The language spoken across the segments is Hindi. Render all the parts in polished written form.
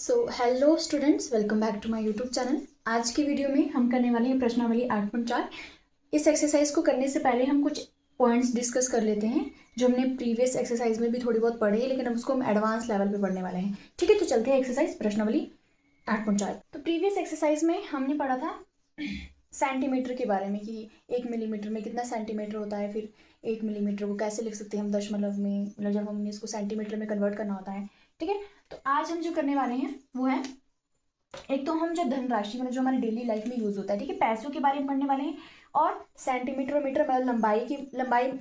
So hello students, welcome back to my YouTube channel. आज की वीडियो में हम करने वाले हैं प्रश्नावली 8.4। इस एक्सरसाइज को करने से पहले हम कुछ पॉइंट्स डिस्कस कर लेते हैं जो हमने प्रीवियस एक्सरसाइज में भी थोड़ी बहुत पढ़े हैं, लेकिन अब उसको हम एडवांस लेवल पे पढ़ने वाले हैं। ठीक है, तो चलते हैं एक्सरसाइज प्रश्नावली 8.4। तो प्रीवियस एक्सरसाइज में हमने पढ़ा था सेंटीमीटर के बारे में कि 1 मिलीमीटर में कितना सेंटीमीटर होता है, फिर 1 मिलीमीटर को कैसे लिख सकते हैं हम दशमलव में, मतलब जब हमने इसको सेंटीमीटर में कन्वर्ट करना होता है। ठीक है, तो आज हम जो करने वाले हैं वो है, एक तो हम जो धनराशि मतलब जो हमारी डेली लाइफ में यूज होता है, ठीक है, पैसों के बारे में पढ़ने वाले हैं। और सेंटीमीटर और मीटर मतलब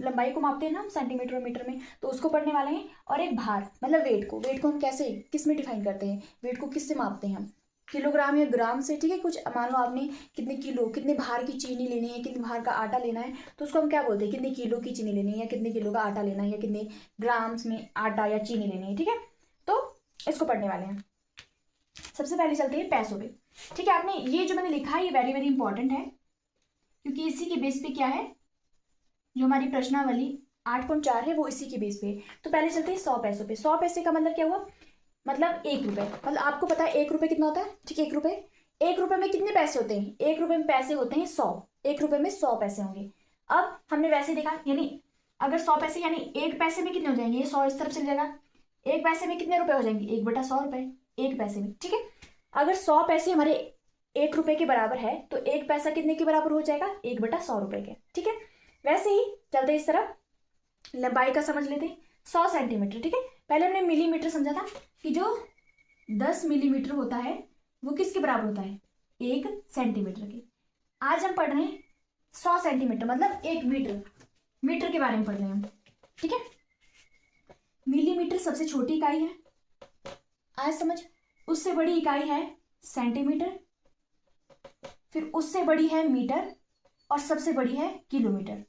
लंबाई को मापते हैं ना हम सेंटीमीटर और मीटर में, तो उसको पढ़ने वाले हैं। और एक भार मतलब वेट को हम कैसे किस में डिफाइन करते हैं, वेट को किससे मापते हैं हम, किलोग्राम या ग्राम से। ठीक है, कुछ मान लो आपने कितने भार की चीनी लेनी है, कितने भार का आटा लेना है, तो उसको हम क्या बोलते हैं, कितने किलो की चीनी लेनी है या कितने किलो का आटा लेना है या कितने ग्राम्स में आटा या चीनी लेनी है। ठीक है, तो इसको पढ़ने वाले हैं। सबसे पहले चलते हैं पैसों पे। ठीक है, आपने ये जो मैंने लिखा है ये वेरी वेरी इंपॉर्टेंट है, क्योंकि इसी के बेस पे क्या है, जो हमारी प्रश्नावली 8.4 है वो इसी के बेस पे है। तो पहले चलते हैं 100 पैसों पे। 100 पैसे का मतलब क्या हुआ, मतलब 1 रुपए। मतलब आपको पता है 1 रुपए कितना होता है, ठीक है, 1 रुपए। 1 रुपए में कितने पैसे होते हैं, 1 रुपए में पैसे होते हैं 100। 1 रुपए में 100 पैसे होंगे। अब हमने वैसे देखा, यानी अगर 100 पैसे यानी 1 पैसे में कितने हो जाएंगे, ये 100 इस तरफ चल जाएगा। 1 पैसे में कितने रुपए हो जाएंगे, 1/100 रुपए 1 पैसे में। ठीक है, अगर 100 पैसे हमारे 1 रुपए के बराबर है तो 1 पैसा कितने के बराबर हो जाएगा, 1/100 रुपए के। ठीक है, वैसे ही चलते इस तरफ, लंबाई का समझ लेते हैं, 100 सेंटीमीटर। ठीक है, पहले हमने मिलीमीटर समझा था कि जो 10 मिलीमीटर होता है वो किसके बराबर होता है, 1 सेंटीमीटर के। आज हम पढ़ रहे हैं 100 सेंटीमीटर मतलब 1 मीटर, मीटर के बारे में पढ़ रहे हैं हम। ठीक है, मिलीमीटर सबसे छोटी इकाई है, आज समझ। उससे बड़ी इकाई है सेंटीमीटर, फिर उससे बड़ी है मीटर, और सबसे बड़ी है किलोमीटर।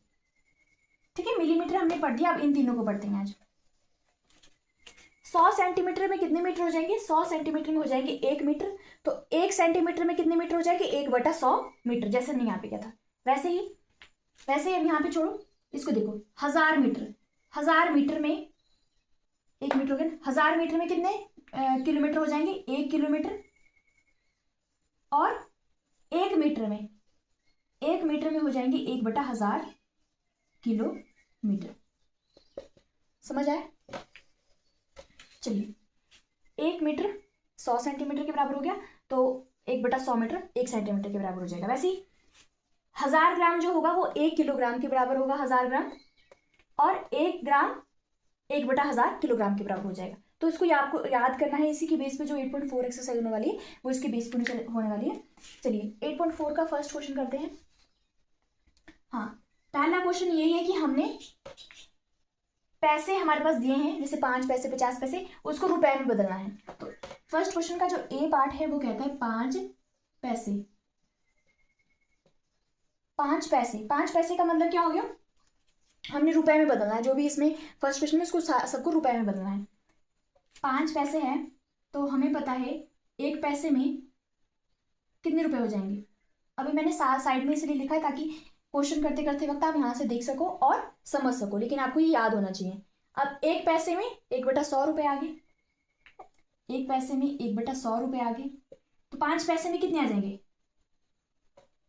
ठीक है, मिलीमीटर हमने पढ़ दिया, अब इन तीनों को पढ़ते हैं आज। 100 सेंटीमीटर में कितने मीटर हो जाएंगे, 100 सेंटीमीटर में हो जाएंगे 1 मीटर। तो 1 सेंटीमीटर में कितने मीटर हो जाएंगे, 1/100 मीटर, जैसे हमने यहाँ पे किया था वैसे ही अब यहाँ पे छोड़ो, इसको देखो, 1000 मीटर। 1000 मीटर में 1 मीटर हो गया, 1000 मीटर में कितने किलोमीटर हो जाएंगे, 1 किलोमीटर। और 1 मीटर में हो जाएंगे 1/1000 किलोमीटर। समझ आया? चलिए, 1 मीटर 100 सेंटीमीटर के बराबर हो गया, तो 1/100 मीटर 1 सेंटीमीटर के बराबर हो जाएगा। वैसे ही 1000 ग्राम जो होगा वो 1 किलोग्राम के बराबर होगा, 1000 ग्राम। और 1 ग्राम 1/1000 किलोग्राम के बराबर हो जाएगा। तो इसको आपको याद करना है, इसी के बेस पे जो 8.4 एक्सरसाइज होने वाली है वो इसके बेस पे होने वाली है। चलिए 8.4 का फर्स्ट क्वेश्चन करते हैं। हाँ, पहला क्वेश्चन यही है कि हमने पैसे हमारे पास दिए हैं, जैसे 5 पैसे 50 पैसे, उसको रुपए में बदलना है। तो फर्स्ट क्वेश्चन का जो ए पार्ट है वो कहता है 5 पैसे। 5 पैसे, 5 पैसे का मतलब क्या हो गया, हमने रुपए में बदलना है। जो भी इसमें फर्स्ट क्वेश्चन में उसको सबको रुपए में बदलना है। 5 पैसे हैं तो हमें पता है 1 पैसे में कितने रुपए हो जाएंगे। अभी मैंने साइड में इसलिए लिखा है ताकि क्वेश्चन करते करते वक्त आप यहाँ से देख सको और समझ सको, लेकिन आपको ये याद होना चाहिए। अब 1 पैसे में 1/100 रुपए आ गए, 1 पैसे में 1/100 रुपए आ गए, तो 5 पैसे में कितने आ जाएंगे,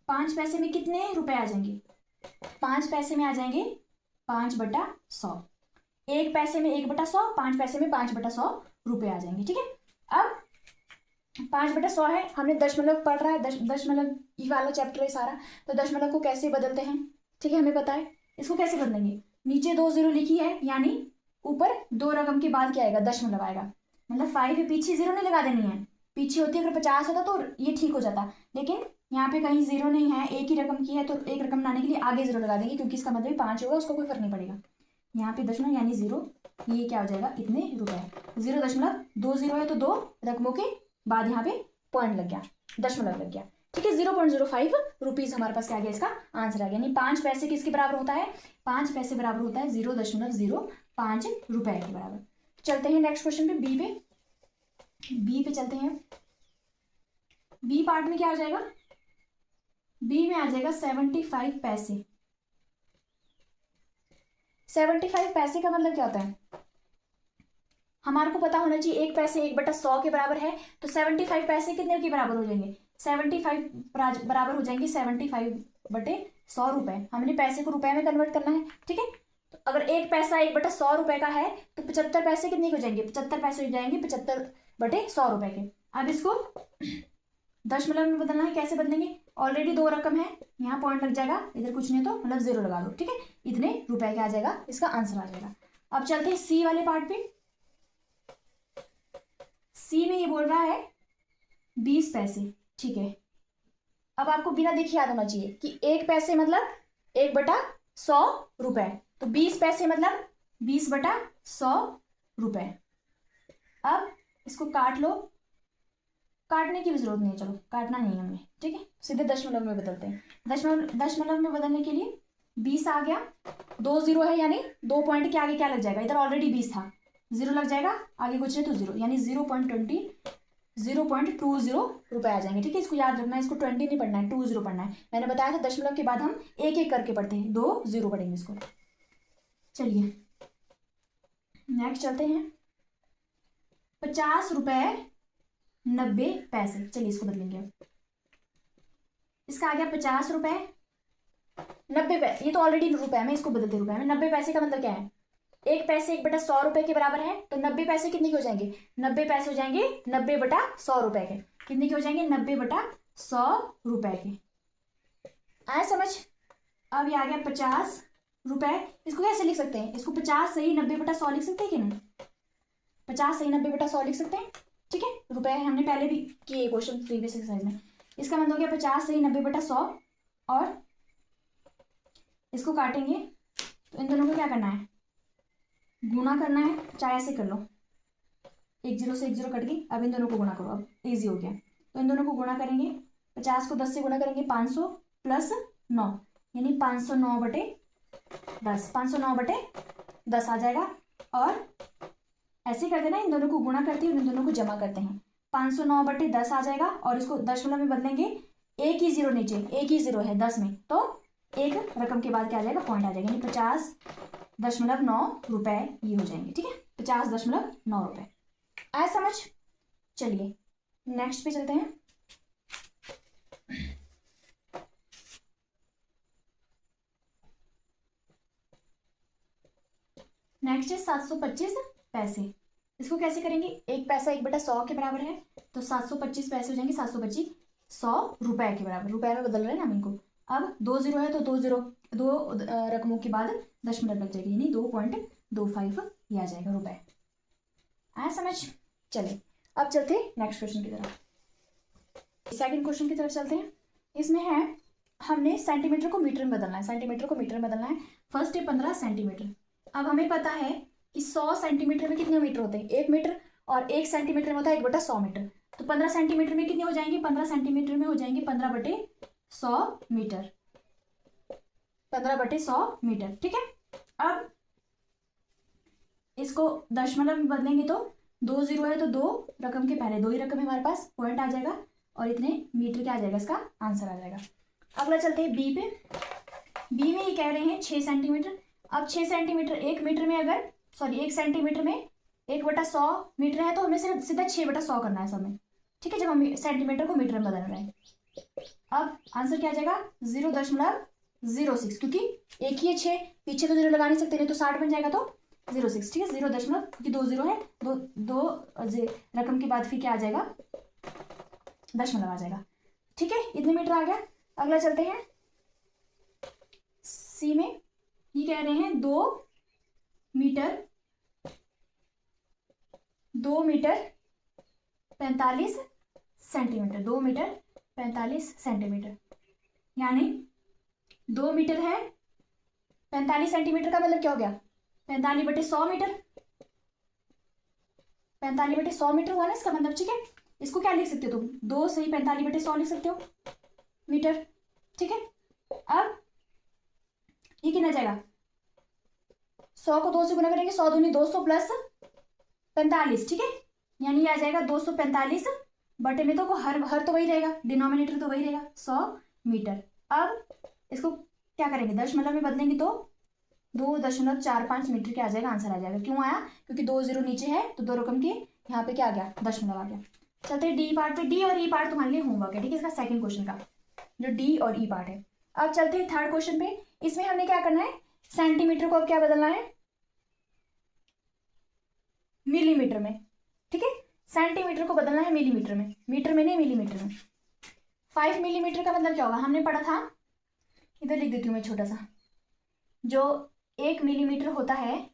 5 पैसे में कितने रुपए आ जाएंगे, 5 पैसे में आ जाएंगे 5/100। 1 पैसे में 1/100, 5 पैसे में 5/100 रुपए आ जाएंगे। ठीक है, अब 5/100 है, हमने दशमलव पढ़ रहा है, दशमलव ये वाला चैप्टर है सारा, तो दशमलव को कैसे बदलते हैं, ठीक है, हमें पता है। इसको कैसे बदलेंगे, नीचे 2 0 लिखी है, यानी ऊपर 2 रकम के बाद क्या आएगा, दशमलव आएगा। मतलब 5 है, पीछे 0 नहीं लगा देनी है, पीछे होती अगर 50 होता तो ये ठीक हो जाता, लेकिन यहाँ पे कहीं 0 नहीं है, एक ही रकम की है, तो एक रकम लाने के लिए आगे 0 लगा देंगे, क्योंकि इसका मतलब 5 होगा, उसको कोई फर्क नहीं पड़ेगा। यहाँ पे दशमलव यानी 0, ये क्या हो जाएगा, इतने रुपए। 0.20 है तो 2 रकमों के बाद यहाँ पे पॉइंट लग गया, दशमलव लग गया। ठीक है, 0.05 रुपीज हमारे पास क्या आ गया, इसका आंसर आ गया। यानी 5 पैसे किसके बराबर होता है, 5 पैसे बराबर होता है 0.05 रुपए के बराबर। चलते हैं नेक्स्ट क्वेश्चन पे, बी पे चलते हैं। बी पार्ट में क्या आ जाएगा, बी में आ जाएगा 75 पैसे। 75 पैसे का मतलब क्या होता है, हमारे को पता होना चाहिए 1 पैसे 1/100 के बराबर है, तो 75 पैसे कितने के बराबर हो जाएंगे? 75 बराबर हो जाएंगे 75/100 रुपए। हमने पैसे को रुपए में कन्वर्ट करना है, ठीक है। तो अगर 1 पैसा 1/100 रुपए का है तो 75 पैसे कितने के हो जाएंगे? 75 पैसे हो जाएंगे 75/100 रुपए के। अब इसको दशमलव में बदलना है, कैसे बदलेंगे? ऑलरेडी 2 रकम है, यहाँ पॉइंट लग जाएगा, इधर कुछ नहीं तो मतलब 0 लगा दो, ठीक है। इतने रुपए का आ जाएगा, इसका आंसर आ जाएगा। अब चलते हैं सी वाले पार्ट पे। सी में ये बोल रहा है 20 पैसे, ठीक है। अब आपको बिना देखे याद होना चाहिए कि 1 पैसे मतलब 1/100 रुपए, तो 20 पैसे मतलब 20/100 रुपए। अब इसको काट लो, काटने की भी जरूरत नहीं है, चलो काटना नहीं है हमने, ठीक है। सीधे दशमलव में बदलते हैं। दशमलव में बदलने के लिए 20 आ गया, 2 0 है, यानी 2 पॉइंट के आगे क्या लग जाएगा? इधर ऑलरेडी 20 था, 0 लग जाएगा, आगे कुछ नहीं तो 0, यानी 0.20 रुपए आ जाएंगे, ठीक है। इसको याद रखना है, इसको 20 नहीं पढ़ना है, 20 पढ़ना है। मैंने बताया था दशमलव के बाद हम एक एक करके पढ़ते हैं, 2 0 पढ़ेंगे इसको। चलिए नेक्स्ट चलते हैं। 50 रुपए 90 पैसे, चलिए इसको बदलेंगे। इसका आ गया 50 रुपए 90 पैसे, ये तो ऑलरेडी रुपए में, इसको बदलते रुपए में। 90 पैसे का मतलब क्या है? 1 पैसे 1/100 रुपए के बराबर है, तो 90 पैसे कितने के हो जाएंगे? 90 पैसे हो जाएंगे 90/100 रुपए के। कितने के हो जाएंगे? 90/100 रुपए के। आया समझ? अब ये आ गया 50 रुपए। इसको कैसे लिख सकते हैं? इसको 50 सही 90/100 लिख सकते हैं कि नहीं? 50 सही 90/100 लिख सकते हैं, ठीक है। रुपए हमने पहले भी किए क्वेश्चन प्रीवियस एक्सरसाइज में। इसका मतलब हो गया 50 सही 90/100, और इसको काटेंगे तो इन दोनों को क्या करना है? गुणा करना है, चाहे ऐसे कर लो, 1 0 से 1 0 कट गई। अब इन दोनों को गुणा करो, अब इजी हो गया। तो इन दोनों को गुणा करेंगे, 50 को 10 से गुणा करेंगे, 500 + 9, यानी 509/10, 509/10 आ जाएगा। और ऐसे करते ना, इन दोनों को गुणा करते हैं और इन दोनों को जमा करते हैं, 509/10 आ जाएगा। और इसको दशमलव में बदलेंगे, एक ही 0 नीचे, एक ही 0 है 10 में, तो एक रकम के बाद क्या आ जाएगा? पॉइंट आ जाएगा, यानी 50.9 रुपए ये हो जाएंगे, ठीक है। 50.9 रुपए आया समझ? चलिए नेक्स्ट पे चलते हैं। नेक्स्ट है 725 पैसे। इसको कैसे करेंगे? 1 पैसा 1/100 के बराबर है, तो 725 पैसे हो जाएंगे 725 100 रुपए के बराबर। रुपए में बदल रहे हैं ना हम इनको। अब 2 0 है, तो 2 रकमों के बाद दशमलव लग जाएगी, यानी 2.25 ये आ जाएगा रुपए। आया समझ? चलिए अब चलते हैं नेक्स्ट क्वेश्चन की तरफ। सेकंड क्वेश्चन की तरफ चलते हैं। इसमें है, हमने सेंटीमीटर को मीटर में बदलना है, सेंटीमीटर को मीटर में बदलना है। फर्स्ट है 15 सेंटीमीटर। अब हमें पता है कि 100 सेंटीमीटर में कितने मीटर होते हैं? 1 मीटर, और 1 सेंटीमीटर में होता है 1/100 मीटर। तो 15 सेंटीमीटर में कितने हो जाएंगे? 15 सेंटीमीटर में हो जाएंगे 15/100 मीटर, 15/100 मीटर, ठीक है। अब इसको दशमलव में बदलेंगे तो 2 0 है, तो 2 रकम के पहले 2 ही रकम है हमारे पास, पॉइंट आ जाएगा, और इतने मीटर क्या आ जाएगा? इसका आंसर आ जाएगा। अगला चलते हैं बी पे। बी में ये कह रहे हैं 6 सेंटीमीटर। अब 6 सेंटीमीटर 1 मीटर में, अगर 1 सेंटीमीटर में 1/100 मीटर है, तो हमें सिर्फ सीधा 6/100 करना है सब में, ठीक है, जब हम सेंटीमीटर को मीटर में बदल रहे हैं। अब आंसर क्या आ जाएगा? 0.06, क्योंकि एक ही है 6, पीछे तो 0 लगा नहीं सकते, नहीं तो 60 बन जाएगा, तो 0.6, ठीक है। 0 दशमलव, क्योंकि 2 0 है, दो रकम के बाद फिर क्या आ जाएगा? दशमलव आ जाएगा, ठीक है। इतने मीटर आ गया। अगला चलते हैं सी में। ये कह रहे हैं 2 मीटर 45 सेंटीमीटर, 2 मीटर 45 सेंटीमीटर, यानी 2 मीटर है 45 सेंटीमीटर का मतलब क्या हो गया? 45/100 मीटर, 45/100 मीटर हुआ ना इसका मतलब, ठीक है। इसको क्या लिख सकते हो तुम? 2 सही 45/100 लिख सकते हो मीटर, ठीक है। अब ये कितना जाएगा? 100 को 2 से गुना करेंगे, 100 दूनी 200 + 45, ठीक है, यानी ये आ जाएगा 245 बटे में, तो हर तो वही रहेगा, डिनोमिनेटर तो वही रहेगा, 100 मीटर। अब इसको क्या करेंगे? दशमलव में बदलेंगे तो 2.45 मीटर क्या आ जाएगा, आंसर आ जाएगा। क्यों आया, क्योंकि 2 जीरो नीचे है तो 2 रकम के यहाँ पे क्या आ गया, दशमलव आ गया। चलते डी पार्ट पे। डी और ई पार्ट तुम्हारे लिए होमवर्क है, ठीक है, इसका सेकंड क्वेश्चन का, जो डी और ई पार्ट है। अब चलते हैं थर्ड क्वेश्चन पे। इसमें हमने क्या करना है, सेंटीमीटर को अब क्या बदलना है, मिलीमीटर में, ठीक है। सेंटीमीटर को बदलना है मिलीमीटर में, मीटर में नहीं, मिलीमीटर में। 5 मिलीमीटर का मतलब क्या होगा, हमने पढ़ा था, इधर लिख देती हूँ मैं छोटा सा, जो 1 मिलीमीटर होता है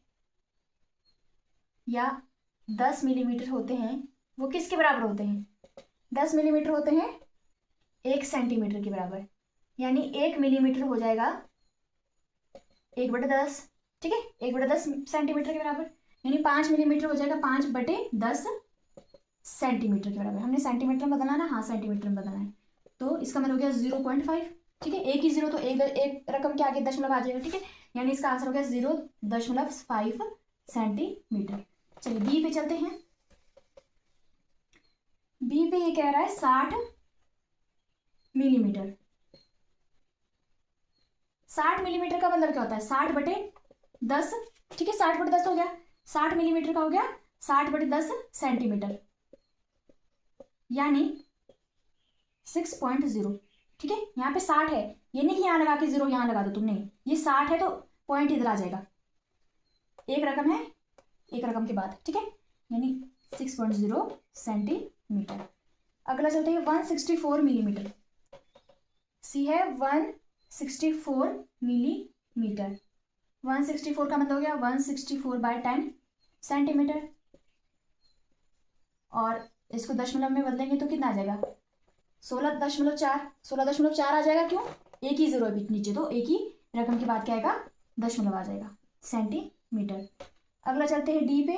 या 10 मिलीमीटर होते हैं वो किसके बराबर होते हैं, 10 मिलीमीटर होते हैं 1 सेंटीमीटर के बराबर। यानी 1 मिलीमीटर हो जाएगा 1/10, ठीक है, 1/10 सेंटीमीटर के बराबर। यानी 5 मिलीमीटर हो जाएगा 5/10 सेंटीमीटर के बराबर। हमने सेंटीमीटर में बदलना ना, हाँ सेंटीमीटर में बदलना है। तो इसका मतलब हो गया 0.5, ठीक है, एक ही जीरो तो एक रकम के आगे दशमलव आ जाएगा, ठीक है। यानी इसका आंसर हो गया 0.5 सेंटीमीटर। चलिए बी पे चलते हैं। बी पे ये कह रहा है 60 मिलीमीटर। 60 मिलीमीटर का मतलब क्या होता है, 60/10, ठीक है, 60/10 हो गया, 60 मिलीमीटर का हो गया 60/10 सेंटीमीटर, यानी 6.0, ठीक है। यहाँ पे 60 है, ये नहीं कि यहाँ लगा के 0 यहाँ लगा दो तुम, नहीं, ये 60 है तो पॉइंट इधर आ जाएगा, एक रकम है एक रकम के बाद, ठीक है, यानी 6.0 सेंटीमीटर। अगला चलते हैं 164 मिलीमीटर। सी है 164 मिलीमीटर। 164 का मतलब हो गया 164/10 सेंटीमीटर, और इसको दशमलव में बदलेंगे तो कितना आ जाएगा, 16.4, 16.4 आ जाएगा। क्यों, एक ही जीरो है नीचे तो एक ही रकम के बाद क्या आएगा, दशमलव आ जाएगा, सेंटीमीटर। अगला चलते हैं डी पे।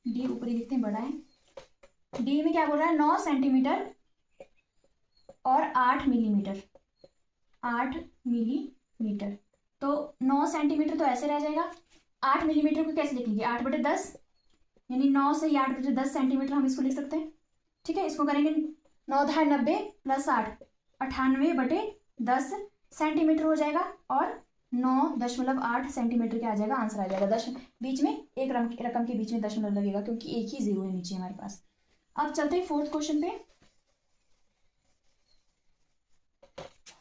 डी ऊपर ही लिखते हैं, बड़ा है। डी में क्या बोल रहा है, 9 सेंटीमीटर और 8 मिलीमीटर, 8 मिलीमीटर। तो 9 सेंटीमीटर तो ऐसे रह जाएगा, 8 मिलीमीटर को कैसे लिखेंगे, 8/10, यानी 9 से 8/10 सेंटीमीटर हम इसको लिख सकते हैं, ठीक है। इसको करेंगे 9 10 90 + 8 98/10 सेंटीमीटर हो जाएगा, और 9.8 सेंटीमीटर क्या आ जाएगा, आंसर आ जाएगा। बीच में एक रकम के बीच में दशमलव लगेगा क्योंकि एक ही जीरो है नीचे हमारे पास। अब चलते हैं फोर्थ क्वेश्चन पे।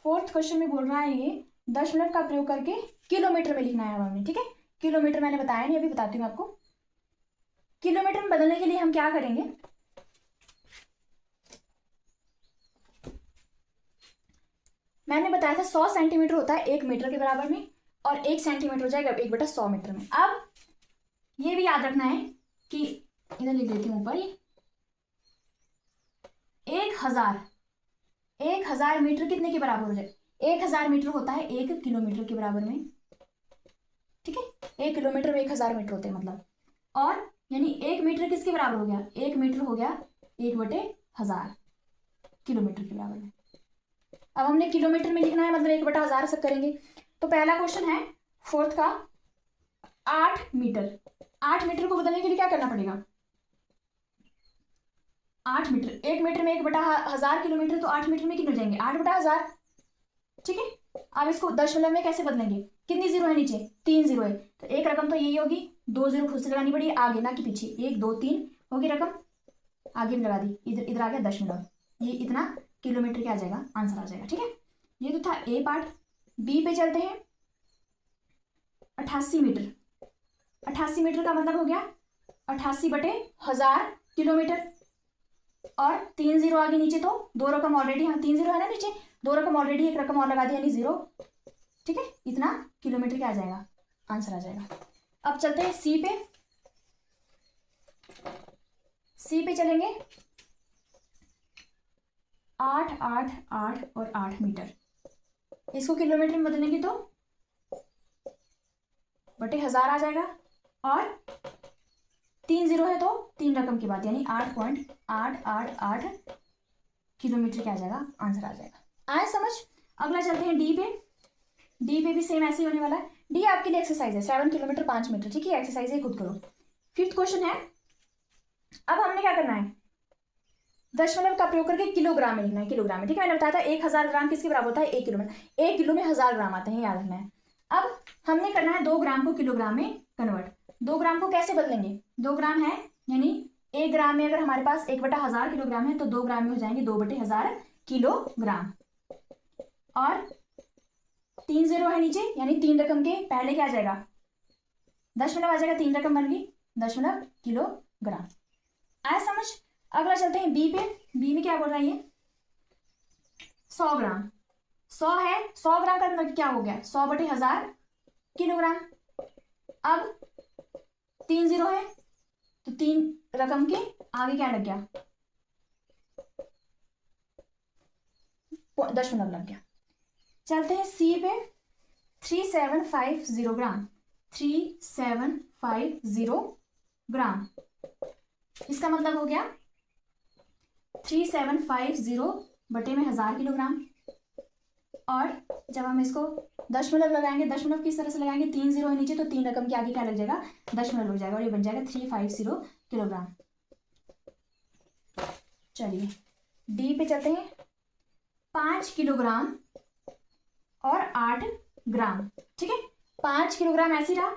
फोर्थ क्वेश्चन में बोल रहा है ये दशमलव का प्रयोग करके किलोमीटर में लिखना है हमें, ठीक है। किलोमीटर मैंने बताया नहीं, अभी बताती हूँ आपको। किलोमीटर में बदलने के लिए हम क्या करेंगे, मैंने बताया था 100 सेंटीमीटर होता है 1 मीटर के बराबर में, और 1 सेंटीमीटर हो जाएगा 1/100 मीटर में। अब ये भी याद रखना है कि इधर लिख देती हूँ ऊपर, 1000 मीटर कितने के बराबर हो जाए, 1000 मीटर होता है 1 किलोमीटर के बराबर में, ठीक है। 1 किलोमीटर में 1000 मीटर होते हैं मतलब, और यानी 1 मीटर किसके बराबर हो गया, 1 मीटर हो गया 1/1000 किलोमीटर के बराबर में। अब हमने किलोमीटर में लिखना है मतलब 1/1000 सब करेंगे। तो पहला क्वेश्चन है फोर्थ का, 8 मीटर। 8 मीटर को बदलने के लिए क्या करना पड़ेगा, 8 मीटर, 1 मीटर में 1/1000 किलोमीटर, तो 8 मीटर में कितने हो जाएंगे, 8/1000, ठीक है। अब इसको दशमलव में कैसे बदलेंगे, कितनी जीरो है नीचे, 3 जीरो है, तो एक रकम तो यही होगी, 2 जीरो खुद से लगानी पड़ी आगे ना कि पीछे, 1 2 3 होगी रकम, आगे में लगा दी, इधर आ गया दशमलव, ये इतना किलोमीटर क्या आ जाएगा, आंसर आ जाएगा, ठीक है। ये तो था ए पार्ट। बी पे चलते हैं। 88 मीटर। 88 मीटर का मतलब हो गया 88/1000 किलोमीटर, और 3 जीरो आगे नीचे तो 2 रकम ऑलरेडी, हाँ 3 जीरो है ना नीचे, 2 रकम ऑलरेडी, एक रकम और लगा दी यानी 0, ठीक है। इतना किलोमीटर क्या आ जाएगा, आंसर आ जाएगा। अब चलते हैं सी पे। सी पे चलेंगे, 8 8 8 और 8 मीटर, इसको किलोमीटर में बदलेंगे तो /1000 आ जाएगा, और 3 जीरो है तो 3 रकम के बाद यानी 8.888 किलोमीटर क्या आ जाएगा, आंसर आ जाएगा। आए समझ। अगला चलते हैं डी पे। डी पे भी सेम ऐसे ही होने वाला है। डी आपके लिए एक्सरसाइज है, 7 किलोमीटर 5 मीटर, ठीक है, एक्सरसाइज है, खुद करो। फिफ्थ क्वेश्चन है, अब हमने क्या करना है, दशमलव का प्रयोग करके किलोग्राम में लिखना है, किलोग्राम में, ठीक है। मैंने बताया था 1000 ग्राम किसके बराबर होता है, 1 किलो में, 1 किलो में 1000 ग्राम आते हैं, याद रखना है। अब हमने करना है 2 ग्राम को किलोग्राम में कन्वर्ट। 2 ग्राम को कैसे बदलेंगे, 2 ग्राम है यानी 1 ग्राम में अगर हमारे पास 1/1000 किलोग्राम है तो 2 ग्राम में हो जाएंगे 2/1000 किलोग्राम। और 3 जीरो है नीचे यानी 3 रकम के पहले क्या आ जाएगा, दशमलव आ जाएगा, 3 रकम बन गई दशमलव किलोग्राम। आया समझ। अगला चलते हैं बी पे। बी में क्या बोल रहा है ये 100 ग्राम। 100 है, 100 ग्राम का मतलब क्या हो गया 100/1000 किलोग्राम। अब 3 जीरो है तो 3 रकम के आगे क्या लग गया, दशमलव लग गया। चलते हैं सी पे। 3750 ग्राम। 3750 ग्राम, इसका मतलब हो गया 3750 बटे में 1000 किलोग्राम। और जब हम इसको दशमलव लगाएंगे, दशमलव किस तरह से लगाएंगे, 3 जीरो है नीचे तो 3 रकम के आगे क्या लग जाएगा, दशमलव लग जाएगा और ये बन जाएगा 350 किलोग्राम। चलिए डी पे चलते हैं। 5 किलोग्राम और 8 ग्राम। ठीक है, 5 किलोग्राम ऐसे रहा,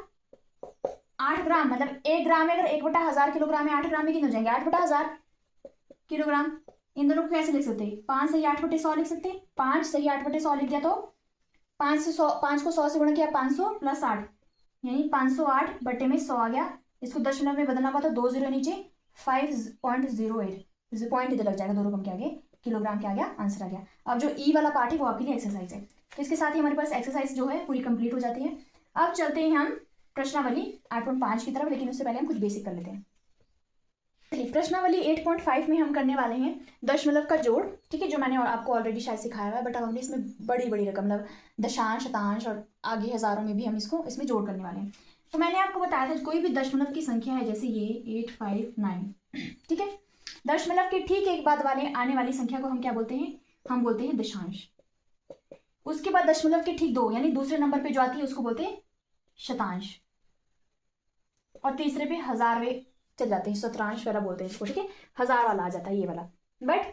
8 ग्राम मतलब 1 ग्राम में अगर 1/1000 किलोग्राम है, 8 ग्राम में कितने हो जाएंगे 8/1000 किलोग्राम। इन दोनों को कैसे लिख सकते हैं, 5 सही 8/100 लिख सकते हैं। 5 सही 8/100 लिख दिया तो 5 से 100, 5 को 100 से गुणा किया 500 प्लस 8 यानी 508 बटे में 100 आ गया। इसको दशमलव में बदलना होगा तो 2 जीरो नीचे 5.08 पॉइंट इधर लग जाएगा 2 रकम के आगे, किलोग्राम के आ गया, आंसर आ गया। अब जो ई वाला पार्ट है वो आपके लिए एक्सरसाइज है। तो इसके साथ ही हमारे पास एक्सरसाइज जो है पूरी कंप्लीट हो जाती है। अब चलते हैं हम प्रश्नावली 8.5 की तरफ, लेकिन उससे पहले हम कुछ बेसिक कर लेते हैं। प्रश्नावली 8.5 में हम करने वाले हैं दशमलव का जोड़। ठीक है, जो मैंने आपको ऑलरेडी शायद सिखाया हुआ है, बट अब हमने इसमें बड़ी बड़ी रकम मतलब दशांश, शतांश और आगे हजारों में भी हम इसको इसमें जोड़ करने वाले हैं। तो मैंने आपको बताया था कोई भी दशमलव की संख्या है, जैसे ये 859, ठीक है, दशमलव के ठीक एक बाद वाले आने वाली संख्या को हम क्या बोलते हैं, हम बोलते हैं दशांश। उसके बाद दशमलव के ठीक 2 यानी दूसरे नंबर पे जो आती है उसको बोलते हैं शतांश। और तीसरे पे हजारवे चल जाते हैं, शतांश वाला बोलते हैं इसको। ठीक है, 1000 वाला आ जाता है ये वाला। बट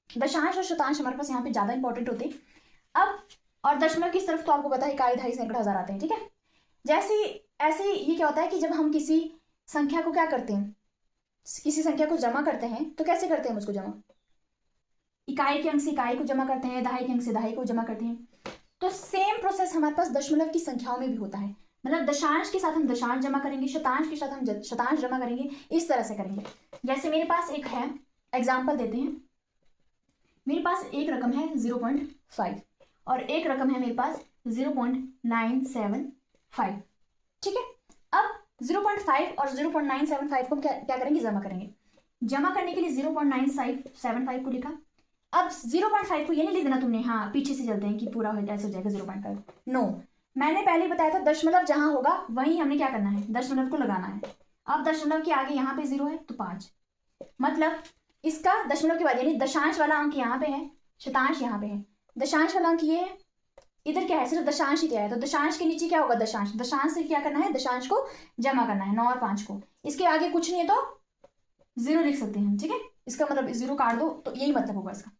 दशांश और शतांश हमारे पास यहाँ पे ज्यादा इंपॉर्टेंट होते हैं। अब और दशमलव की तरफ तो आपको पता है इकाई, दहाई, सैकड़ा, हजार आते हैं। ठीक है, जैसे ऐसे ये क्या होता है कि जब हम किसी संख्या को क्या करते हैं, किसी संख्या को जमा करते हैं तो कैसे करते हैं हम उसको जमा, इकाई के अंक से इकाई को जमा करते हैं, दहाई के अंक से दहाई को जमा करते हैं। तो सेम प्रोसेस हमारे पास दशमलव की संख्याओं में भी होता है। मतलब दशांश के साथ हम दशांश जमा करेंगे, शतांश के साथ हम शतांश जमा करेंगे, इस तरह से करेंगे। जैसे मेरे पास एक है, एग्जाम्पल देते हैं, मेरे पास एक रकम है 0.5 और एक रकम है मेरे पास 0.975। ठीक है, अब 0.5 और 0.975 को क्या करेंगे, जमा करेंगे। जमा करने के लिए 0.975 को लिखा। अब 0.5 को ये नहीं लिख देना तुमने, हाँ पीछे से चलते हैं कि पूरा ऐसे हो जाएगा 0.5, नो, मैंने पहले बताया था दशमलव जहां होगा वहीं हमने क्या करना है, दशमलव को लगाना है। अब दशमलव के आगे यहाँ पे 0 है तो 5, मतलब इसका दशमलव के बाद यानी दशांश वाला अंक यहाँ पे है, शतांश यहाँ पे है, दशांश वाला अंक ये है, इधर क्या है सिर्फ दशांश ही क्या है, तो दशांश के नीचे क्या होगा दशांश, दशांश से क्या करना है, दशांश को जमा करना है 9 और 5 को। इसके आगे कुछ नहीं है तो 0 लिख सकते हैं। ठीक है, इसका मतलब 0 काट दो तो यही मतलब होगा इसका।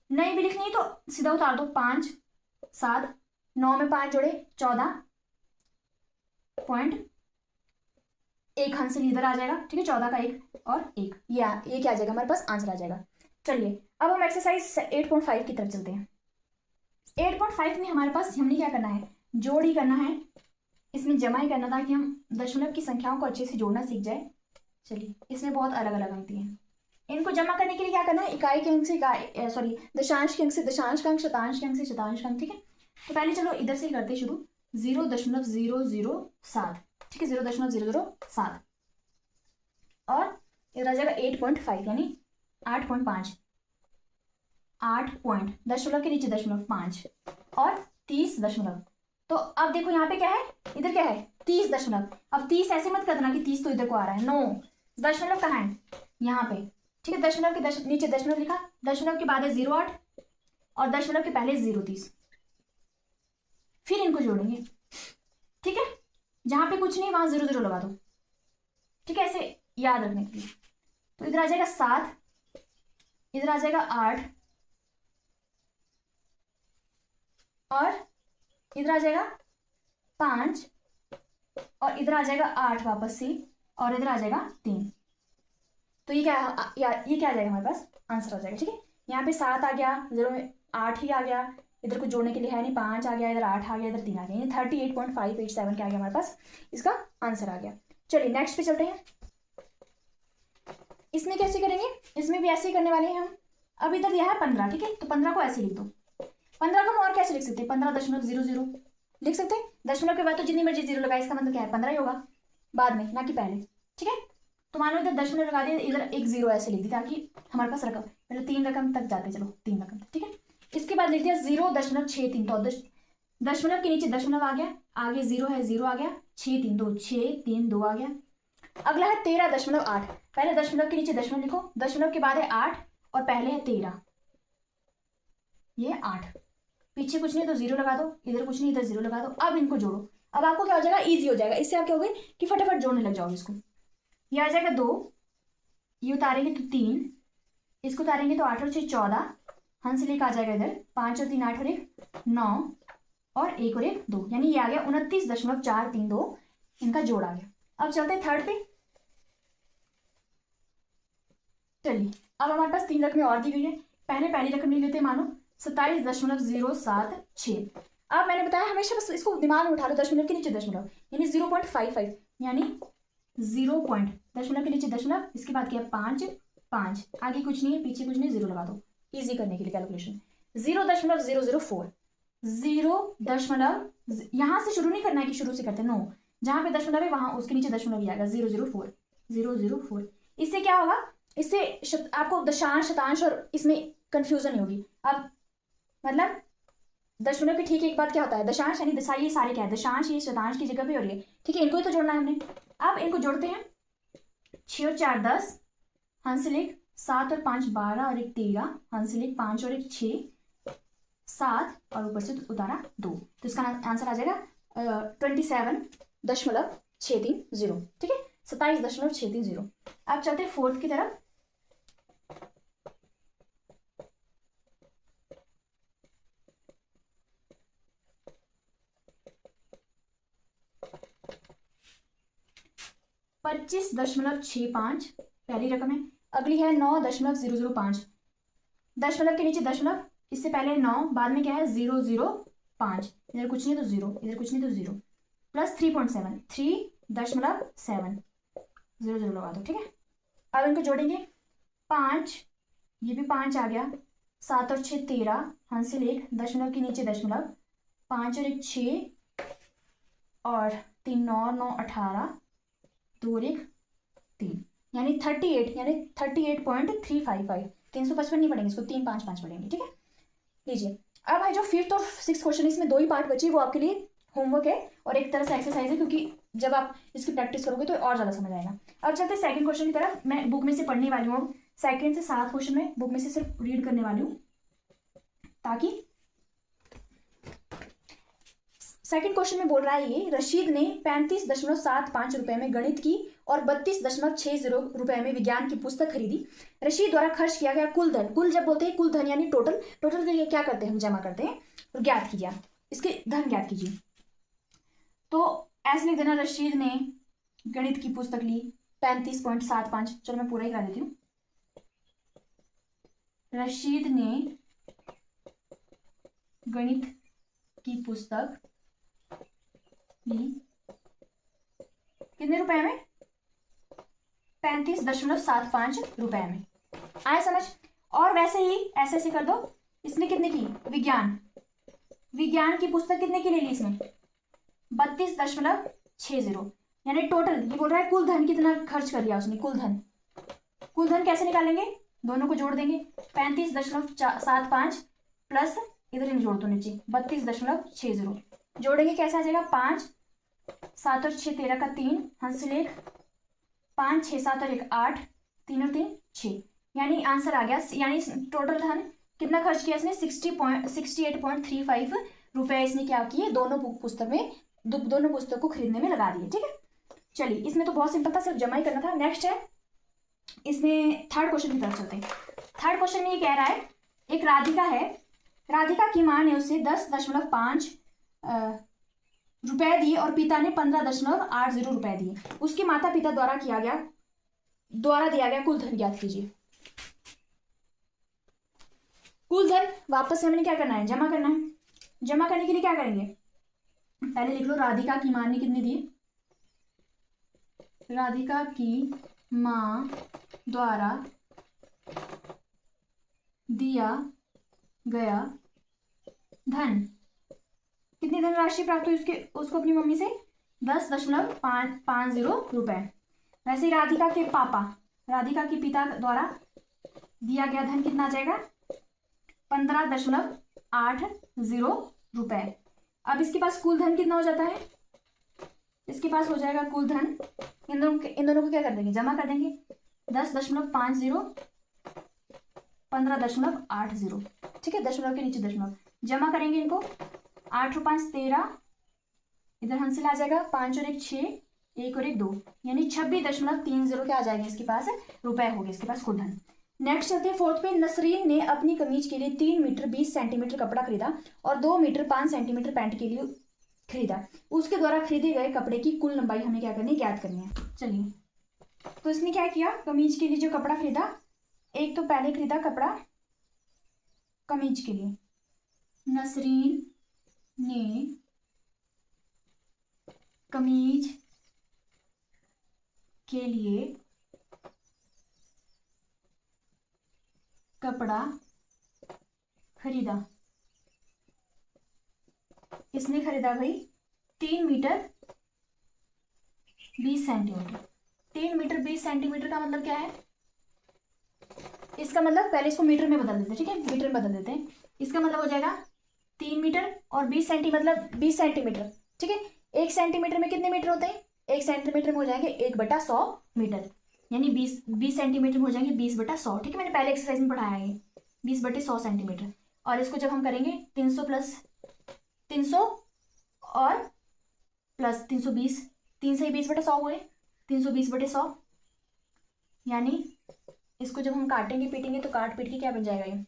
नहीं भी लिखनी है तो सीधा उतार दो, 5 7 9 में 5 जोड़े 14 पॉइंट, एक हासिल इधर आ जाएगा। ठीक है, 14 का 1 और 1, ये क्या आ जाएगा हमारे पास, आंसर आ जाएगा। चलिए अब हम एक्सरसाइज 8.5 की तरफ चलते हैं। 8.5 में हमारे पास हमने क्या करना है, जोड़ ही करना है, इसमें जमा ही करना था कि हम दशमलव की संख्याओं को अच्छे से जोड़ना सीख जाए। चलिए इसमें बहुत अलग अलग अंक हैं, इनको जमा करने के लिए क्या करना है, इकाई के अंक से इकाई, सॉरी दशांश के अंक से दशांश का अंक, शतांश के अंक से शतांश का अंक। ठीक है, तो पहले चलो इधर से ही करते शुरू, 0.007। ठीक है, 0.007 और इधर आ जाएगा 8.5 यानी 8.5, 8 पॉइंट दशमलव के नीचे दशमलव 5 और 30 दशमलव। तो अब देखो यहाँ पे क्या है, इधर क्या है 30 दशमलव। अब 30 ऐसे मत करना कि 30 तो इधर को आ रहा है, नो, दशमलव कहाँ है, यहाँ पे। ठीक है, दशमलव के नीचे दशमलव लिखा, दशमलव के बाद है 0.8 और दशमलव के पहले 0.30, फिर इनको जोड़ेंगे। ठीक है, जहां पे कुछ नहीं वहां 0 लगा दो। ठीक है, ऐसे याद रखने के लिए। तो इधर आ जाएगा 7, इधर आ जाएगा 8 और इधर आ जाएगा 5 और इधर आ जाएगा 8 वापस से, और इधर आ जाएगा 3। तो ये क्या ये क्या आ जाएगा हमारे पास, आंसर आ जाएगा। ठीक है, यहाँ पे 7 आ गया, 8 ही आ गया, इधर कुछ जोड़ने के लिए है नहीं, 5 आ गया, इधर 8 आ गया, इधर 3 आ गया, यानी 38.587 क्या आ गया हमारे पास, इसका आंसर आ गया। चलिए नेक्स्ट पे चलते हैं। इसमें कैसे करेंगे, इसमें भी ऐसे ही करने वाले हैं हम। अब इधर दिया है 15, ठीक है, तो 15 को ऐसे लिख दो। 15 को हम और कैसे लिख सकते हैं, 15.00 लिख सकते हैं। दशमलव के बाद तो जितनी मर्जी जीरो लगाए, इसका मतलब क्या है 15 ही होगा बाद में, ना कि पहले। ठीक है, तो मानो इधर दशमलव लगा दिया, इधर एक जीरो ऐसे लिख दी ताकि हमारे पास रकम पहले 3 रकम तक जाते, चलो 3 रकम तक। ठीक है, इसके बाद लिख दिया 0.63, तो दशमलव के नीचे दशमलव आ गया, आगे 0 है, 0 आ गया, 632 आ गया। अगला है 13.8, पहले दशमलव के नीचे दशमलव लिखो, दशमलव के बाद है 8 और पहले है 13, ये 8, पीछे कुछ नहीं तो 0 लगा दो, इधर कुछ नहीं इधर 0 लगा दो। अब इनको जोड़ो, अब आपको क्या हो जाएगा, इजी हो जाएगा। इससे आप क्या होगे कि फटाफट जोड़ने लग जाओगे इसको। ये आ जाएगा 2, ये उतारेंगे तो 3, इसको उतारेंगे तो 8 और 6 14, हंस लेकर आ जाएगा इधर 5 और 3 8 और 1 9 और 1 और 1 2, यानी ये आ गया 29.432, इनका जोड़ आ गया। अब चलते हैं थर्ड पे। चलिए अब हमारे पास 3 रकमें और दी गई है, पहली रकम ले लेते हैं, मानो 27.076। अब मैंने बताया हमेशा बस इसको दिमाग में उठा लो, दशमलव के नीचे दशमलव यानी 0.55, यानी 0 पॉइंट दशमलव के नीचे दशमलव, इसके बाद क्या 5 5, आगे कुछ नहीं है पीछे कुछ नहीं, 0 लगा दो इजी करने के लिए कैलकुलेशन। 0.004, 0 यहां से शुरू नहीं करना है कि शुरू से करते, नो, जहां पे दशमलव है वहां उसके नीचे दशमलव ही आएगा, 004। इससे क्या होगा, इससे आपको दशांश शतांश और इसमें कंफ्यूजन नहीं होगी। अब मतलब दशमलव के ठीक एक बात क्या होता है, दशांश यानी दशा, ये सारे क्या है दशांश, ये शतांश की जगह पे हो रही है। ठीक है, इनको ही तो जोड़ना है हमने। अब इनको जोड़ते हैं, 6 और 4 10, हंसलिख 7 और 5 12 और 1 13, हंसलिख 5 और 1 6 7 और ऊपर से उतारा 2, तो इसका आंसर आ जाएगा 27.630। ठीक है, 27.630। अब चलते हैं फोर्थ की तरफ। (25.65) पहली रकम है। अगली है 9.005, दशमलव के नीचे दशमलव, इससे पहले 9, बाद में क्या है 005, इधर कुछ नहीं तो 0, इधर कुछ नहीं तो 0, प्लस 3.7 3.7 0 लगा दो। ठीक है, अब इनको जोड़ेंगे, 5, ये भी 5 आ गया, 7 और 6 13, हासिल 1, दशमलव के नीचे दशमलव, 5 और 1 6 और 3 9 9 18, 2 और 1 3, यानी 38, यानी 38.355। 355 नहीं पढ़ेंगे इसको, 3 5 5 पढ़ेंगे। ठीक है, लीजिए अब है जो फिफ्थ और सिक्स क्वेश्चन, इसमें 2 ही पार्ट बचे, वो आपके लिए होमवर्क है और एक तरह से एक्सरसाइज है, क्योंकि जब आप इसकी प्रैक्टिस करोगे तो और ज़्यादा समझ आएगा। अब चलते सेकंड क्वेश्चन की तरफ। मैं बुक में से पढ़ने वाली हूँ, अब सेकंड से 7 क्वेश्चन में बुक में से सिर्फ रीड करने वाली हूँ, ताकि सेकंड क्वेश्चन में बोल रहा है ये, रशीद ने 35.75 रुपए में गणित की और 32.60 रुपए में विज्ञान की पुस्तक खरीदी। रशीद द्वारा खर्च किया गया कुल धन, कुल जब बोलते हैं कुल धन यानी टोटल के लिए क्या करते हैं हम, जमा करते हैं और ज्ञात कीजिए, इसके धन ज्ञात कीजिए। तो ऐसे लिख देना, रशीद ने गणित की पुस्तक ली 35.75, चलो मैं पूरा ही करा देती हूँ। रशीद ने गणित की पुस्तक ली कितने रुपए में, 35.75 रुपए में। आए समझ? और वैसे ही ऐसे ऐसे कर दो, इसने कितने की, विज्ञान की पुस्तक कितने की ले ली इसमें, 32.60, यानी टोटल ये बोल रहा है कुल धन कितना खर्च कर दिया उसने। कुल धन कैसे निकालेंगे, दोनों को जोड़ देंगे, 35.75 प्लस इधर इन जोड़ दो नीचे 32.60, जोड़ेंगे कैसे आ जाएगा, 5 7 और 6 13 का 3, हंस लेख 5 6 7 और 1 8, 3 और 3 6, यानी आंसर आ गया, यानी टोटल धन कितना खर्च किया इसने, 68.35 रुपए इसने क्या किए, दोनों पुस्तक में, दोनों पुस्तक को खरीदने में लगा दिए। ठीक है, चलिए इसमें तो बहुत सिंपल था, सिर्फ जमा ही करना था। नेक्स्ट है, इसमें थर्ड क्वेश्चन की तरफ चलते हैं। थर्ड क्वेश्चन में ये कह रहा है, एक राधिका है, राधिका की माँ ने उसे 10.5 रुपए दिए और पिता ने 15.80 रुपए दिए। उसके माता पिता द्वारा दिया गया कुल धन ज्ञात कीजिए। कुल धन वापस से हमने क्या करना है, जमा करना है। जमा करने के लिए क्या करेंगे, पहले लिख लो राधिका की मां ने कितने दिए, राधिका की मां द्वारा दिया गया धन, कितनी धनराशि प्राप्त हुई उसको अपनी मम्मी से, 10.50 रुपए। वैसे ही राधिका के पिता द्वारा दिया गया धन कितना आ जाएगा, 15.80 रुपए। अब इसके पास कुल धन कितना हो जाता है, इसके पास हो जाएगा कुल धन, इन दोनों को क्या कर देंगे, जमा कर देंगे। 10.50 15.80, ठीक है, दशमलव के नीचे दशमलव, जमा करेंगे इनको। 8 और 5 13, इधर हंसिल आ जाएगा, 5 और 1 6, 1 और 1 2, यानी 26.30 क्या आ जाएगा इसके पास, रुपए हो गए इसके पास कुल धन। नेक्स्ट चलते हैं फोर्थ पे। नसरीन ने अपनी कमीज के लिए 3 मीटर 20 सेंटीमीटर कपड़ा खरीदा और 2 मीटर 5 सेंटीमीटर पैंट के लिए खरीदा। उसके द्वारा खरीदे गए कपड़े की कुल लंबाई हमें क्या करनी है, ज्ञात करनी है। चलिए, तो इसने क्या किया, कमीज के लिए जो कपड़ा खरीदा, एक तो पहले खरीदा कपड़ा कमीज के लिए, नसरीन ने कमीज के लिए कपड़ा खरीदा। इसने खरीदा भाई 3 मीटर 20 सेंटीमीटर। 3 मीटर 20 सेंटीमीटर का मतलब क्या है, इसका मतलब पहले इसको मीटर में बदल देते हैं, ठीक है, मीटर में बदल देते हैं। इसका मतलब हो जाएगा 3 मीटर और 20 मतलब 20 सेंटीमीटर, ठीक है। 1 सेंटीमीटर में कितने मीटर होते हैं, 1 सेंटीमीटर में हो जाएंगे 1/100 मीटर, यानी 20 सेंटीमीटर में हो जाएंगे 20/100, ठीक है। मैंने पहले एक्सरसाइज में पढ़ाया है 20/100 सेंटीमीटर। और इसको जब हम करेंगे 300 प्लस 300 और प्लस 320, 3 से ही 20/100 हुए, 320/100, यानी इसको जब हम काटेंगे पीटेंगे तो काट पीट के क्या बन जाएगा, ये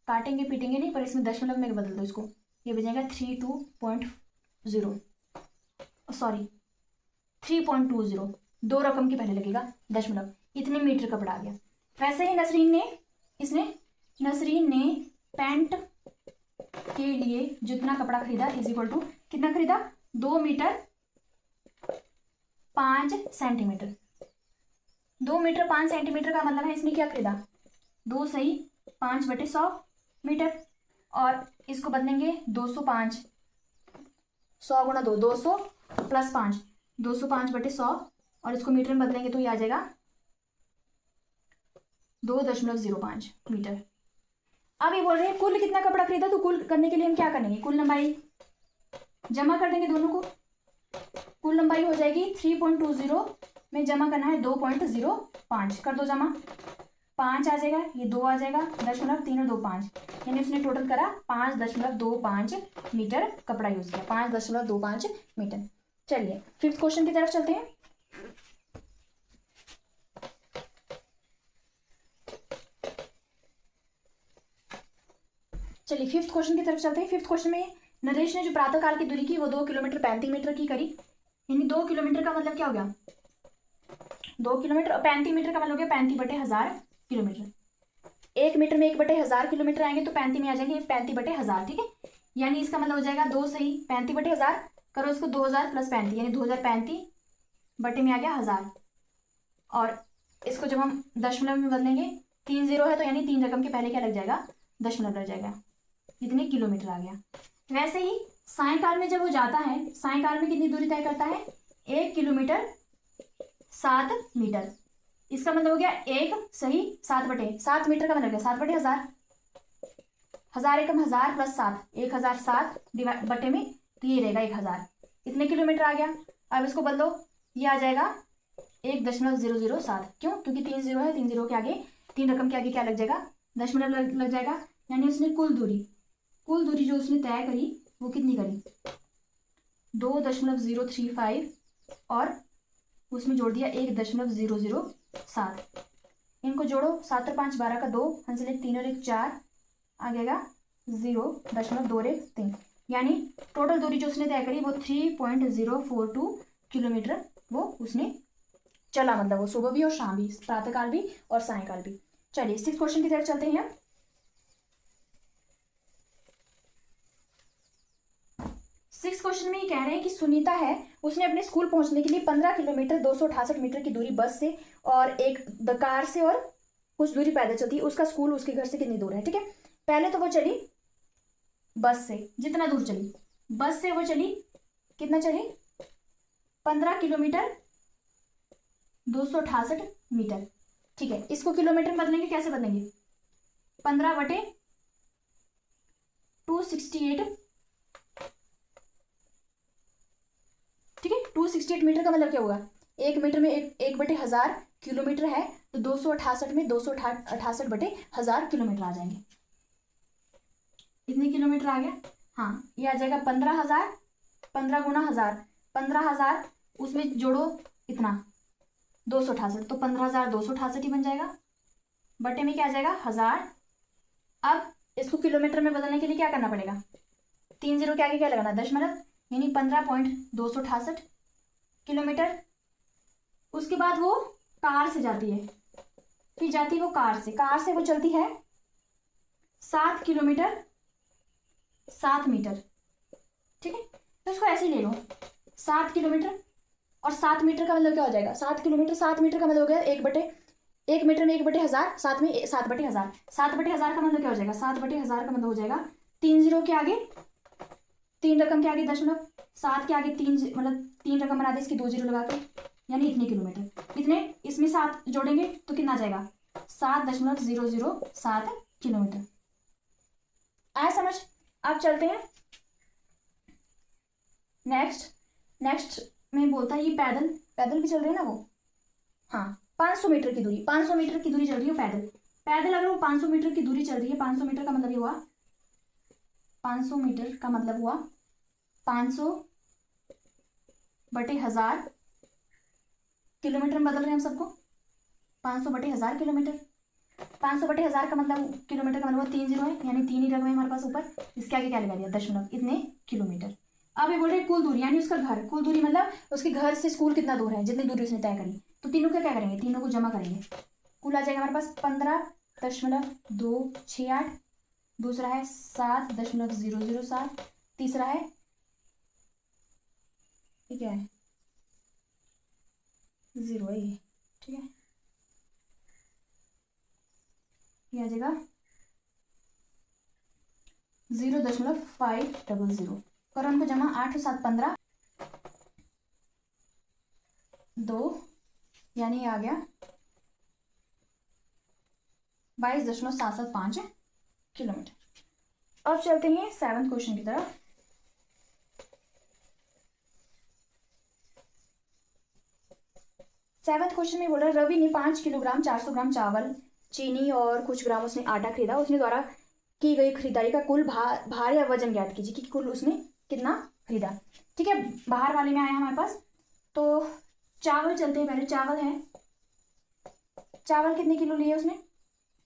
काटेंगे पीटेंगे नहीं, पर इसमें दशमलव में बदल दो इसको, ये बन जाएगा 3.20, 2 रकम के पहले लगेगा दशमलव, इतने मीटर कपड़ा आ गया। वैसे ही नसरीन ने पैंट के लिए जितना कपड़ा खरीदा इज इक्वल टू, कितना खरीदा, 2 मीटर 5 सेंटीमीटर। 2 मीटर 5 सेंटीमीटर का मतलब है इसने क्या खरीदा, 2 सही 5/100 मीटर, और इसको बदलेंगे 205, 100 गुणा 2, 200 प्लस 5, 205/100, और इसको मीटर में बदलेंगे तो ये आ जाएगा 2.05 मीटर। अब ये बोल रहे हैं कुल कितना कपड़ा खरीदा, तो कुल करने के लिए हम क्या करेंगे, कुल लंबाई जमा कर देंगे दोनों को। कुल लंबाई हो जाएगी 3.20 में जमा करना है 2.05, कर दो जमा, 5 आ जाएगा, ये 2 आ जाएगा, 0.3 और 2 5, यानी उसने टोटल करा 5.25 मीटर कपड़ा यूज किया, 5.25 मीटर। चलिए फिफ्थ क्वेश्चन की तरफ चलते हैं। चलिए फिफ्थ क्वेश्चन की तरफ चलते हैं। फिफ्थ क्वेश्चन में नरेश ने जो प्रातः काल की दूरी की वो 2 किलोमीटर 35 मीटर की करी, यानी 2 किलोमीटर का मतलब क्या हो गया, 2 किलोमीटर, और 35 मीटर का मतलब हो गया 35/1000 किलोमीटर। 1 मीटर में 1/1000 किलोमीटर आएंगे तो 35 में आ जाएंगे 35/1000, ठीक है। यानी इसका मतलब हो जाएगा 2 सही 35/1000, करो इसको 2000 प्लस 35, यानी 2035 बटे में आ गया 1000, और इसको जब हम दशमलव में बदलेंगे 3 0 है तो यानी 3 रकम के पहले क्या लग जाएगा, दशमलव लग जाएगा, इतने किलोमीटर आ गया। वैसे ही सायंकाल में जब वो जाता है, सायंकाल में कितनी दूरी तय करता है, 1 किलोमीटर 7 मीटर। इसका मतलब हो गया 1 सही 7 मीटर का मतलब हो गया 7/1000, 1000 एकम 1000 प्लस 7, 1007 डिवाइड बटे में, तो ये रहेगा 1000, इतने किलोमीटर आ गया। अब इसको बदलो, ये आ जाएगा 1.007, क्यों, क्योंकि 3 0 है, 3 0 के आगे 3 रकम के आगे क्या लग जाएगा, दशमलव लग जाएगा। यानी उसने कुल दूरी जो उसने तय करी वो कितनी करी, 2.035, और उसमें जोड़ दिया 1.007। इनको जोड़ो, 7 और 5 12 का 2, हंस 1 3 और 1 4, आ जाएगा 0.213, यानी टोटल दूरी जो उसने तय करी वो 3.042 किलोमीटर वो उसने चला, मतलब वो सुबह भी और शाम भी, प्रातःकाल भी और सायंकाल भी। चलिए 6 क्वेश्चन की तरफ चलते हैं। 6 क्वेश्चन में ये कह रहे हैं कि सुनीता है, उसने अपने स्कूल पहुंचने के लिए 15 किलोमीटर 268 मीटर की दूरी बस से और एक कार से और कुछ दूरी पैदल चलती है। उसका स्कूल उसके घर से कितनी दूर है? ठीक है, पहले तो वो चली बस से, जितना दूर चली बस से वो चली, कितना चली? 15 किलोमीटर 268 मीटर। ठीक है, इसको किलोमीटर में बदलेंगे, कैसे बदलेंगे? 15/268। ठीक है, 268 मीटर का मतलब क्या होगा? 1 मीटर में 1/1000 किलोमीटर है, तो 268 में 268/1000 किलोमीटर आ जाएंगे। कितने किलोमीटर आ गया? हाँ, ये आ जाएगा 15,000, 15 गुना 1000, 15,000 उसमें जोड़ो इतना 268, तो 15,268 ही बन जाएगा। बटे में क्या आ जाएगा? 1000। अब इसको किलोमीटर में बदलने के लिए क्या करना पड़ेगा? 3 0 के आगे क्या लगाना? दशमलव, यानी 15.268 किलोमीटर। उसके बाद वो कार से जाती है, फिर जाती है वो कार से वो चलती है 7 किलोमीटर 7 मीटर। ठीक है, तो इसको ऐसे ही ले लो, 7 किलोमीटर और 7 मीटर का मतलब क्या हो जाएगा? 7 किलोमीटर 7 मीटर का मतलब हो गया 1 मीटर में 1/1000, 7 में 7/1000, 7/1000 का मतलब क्या हो जाएगा? 7/1000 का मतलब हो जाएगा 3 0 के आगे, 3 रकम के आगे दशमलव, 7 के आगे 3, मतलब 3 रकम बना दी इसकी 2 0 लगा के, यानी इतने किलोमीटर। इतने इसमें 7 जोड़ेंगे तो कितना आ जाएगा? 7.007 किलोमीटर। आया समझ? अब चलते हैं नेक्स्ट में बोलता है ये पैदल भी चल रहे हैं ना वो। हाँ, 500 मीटर की दूरी, 500 मीटर की दूरी चल रही है पैदल अगर वो 500 मीटर की दूरी चल रही है, 500 मीटर का मतलब ये हुआ 500 मीटर का मतलब हुआ 500/1000 किलोमीटर में बदल रहे हैं हम सबको। 500/1000 किलोमीटर, 500/1000 का मतलब किलोमीटर का मतलब 3 0 है, यानी 3 ही रकम है हमारे पास ऊपर, इसके आगे क्या लगा दिया? दशमलव, इतने किलोमीटर। अब ये बोल रहे कुल दूरी, यानी उसका घर, कुल दूरी मतलब उसके घर से स्कूल कितना दूर है, जितनी दूरी उसने तय करी। तो तीनों का क्या करेंगे? तीनों को जमा करेंगे, कुल आ जाएगा हमारे पास 15.268, दूसरा है 7.007, तीसरा है क्या है? 0 है ये। ठीक है, ये आ जाएगा 0.500। करो उनको जमा, 8 और 7 15, 2, यानी आ गया 22.775 किलोमीटर। अब चलते हैं 7th क्वेश्चन की तरफ। 7th क्वेश्चन में बोल रहा है रवि ने 5 किलोग्राम 400 ग्राम चावल, चीनी और कुछ ग्राम उसने आटा खरीदा। उसने द्वारा की गई खरीदारी का कुल भार या वजन ज्ञात कीजिए कि कुल उसने कितना खरीदा। ठीक है, बाहर वाले में आया हमारे पास, तो चावल चलते हैं पहले। चावल कितने किलो लिए उसने?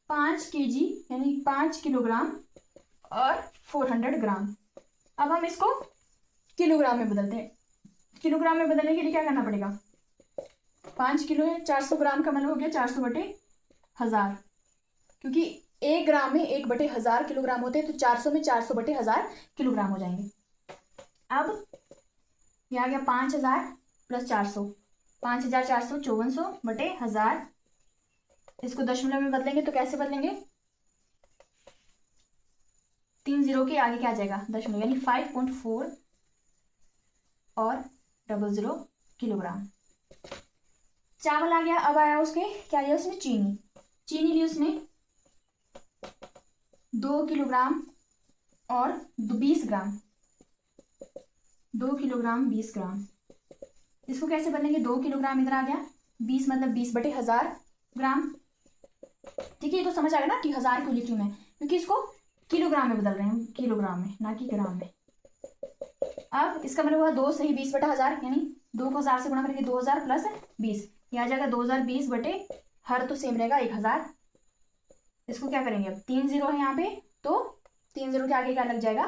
5 kg, यानी 5 किलोग्राम और 400 ग्राम। अब हम इसको किलोग्राम में बदलते हैं। किलोग्राम में बदलने के लिए क्या करना पड़ेगा? 5 किलो है, 400 ग्राम का मतलब हो गया 400/1000, क्योंकि 1 ग्राम में 1/1000 किलोग्राम होते हैं, तो 400 में 400/1000 किलोग्राम हो जाएंगे। अब ये आ गया 5000 + 400, 5400, 5400/1000। इसको दशमलव में बदलेंगे तो कैसे बदलेंगे? 3 0 के आगे क्या आ जाएगा? दशमलव, यानी 5.4 और 00 किलोग्राम। चावल आ गया। अब आया उसके क्या लिया उसने? चीनी ली उसने 2 किलोग्राम और 20 ग्राम, 2 किलोग्राम 20 ग्राम। इसको कैसे बदलेंगे? 2 किलोग्राम इधर आ गया, 20 मतलब 20/1000 ग्राम। ठीक है, ये तो समझ आ गया ना कि 1000 क्यों लिख रही हूं मैं, क्योंकि इसको किलोग्राम में बदल रहे हैं, किलोग्राम में ना कि ग्राम में। अब इसका मतलब हुआ 2 सही 20/1000, यानी 2 को 1000 से गुणा करेंगे, 2000 + 20, ये आ जाएगा 2020 हर तो सेम रहेगा 1000। इसको क्या करेंगे? अब 3 0 है यहाँ पे, तो 3 0 के आगे क्या लग जाएगा?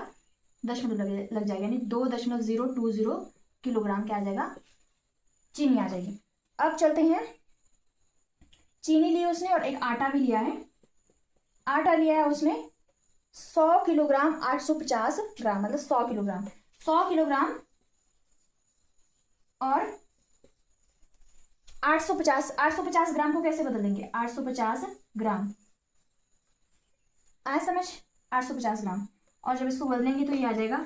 दशमलव लग जाएगा, यानी 2.020 किलोग्राम क्या आ जाएगा, चीनी आ जाएगी। अब चलते हैं, चीनी ली उसने और एक आटा भी लिया है। आटा लिया है उसने 100 किलोग्राम, 850 ग्राम, मतलब 100 किलोग्राम, 100 किलोग्राम और 850 ग्राम को कैसे बदल देंगे, 850 ग्राम, आया समझ, 850 ग्राम। और जब इसको बदलेंगे तो ये आ जाएगा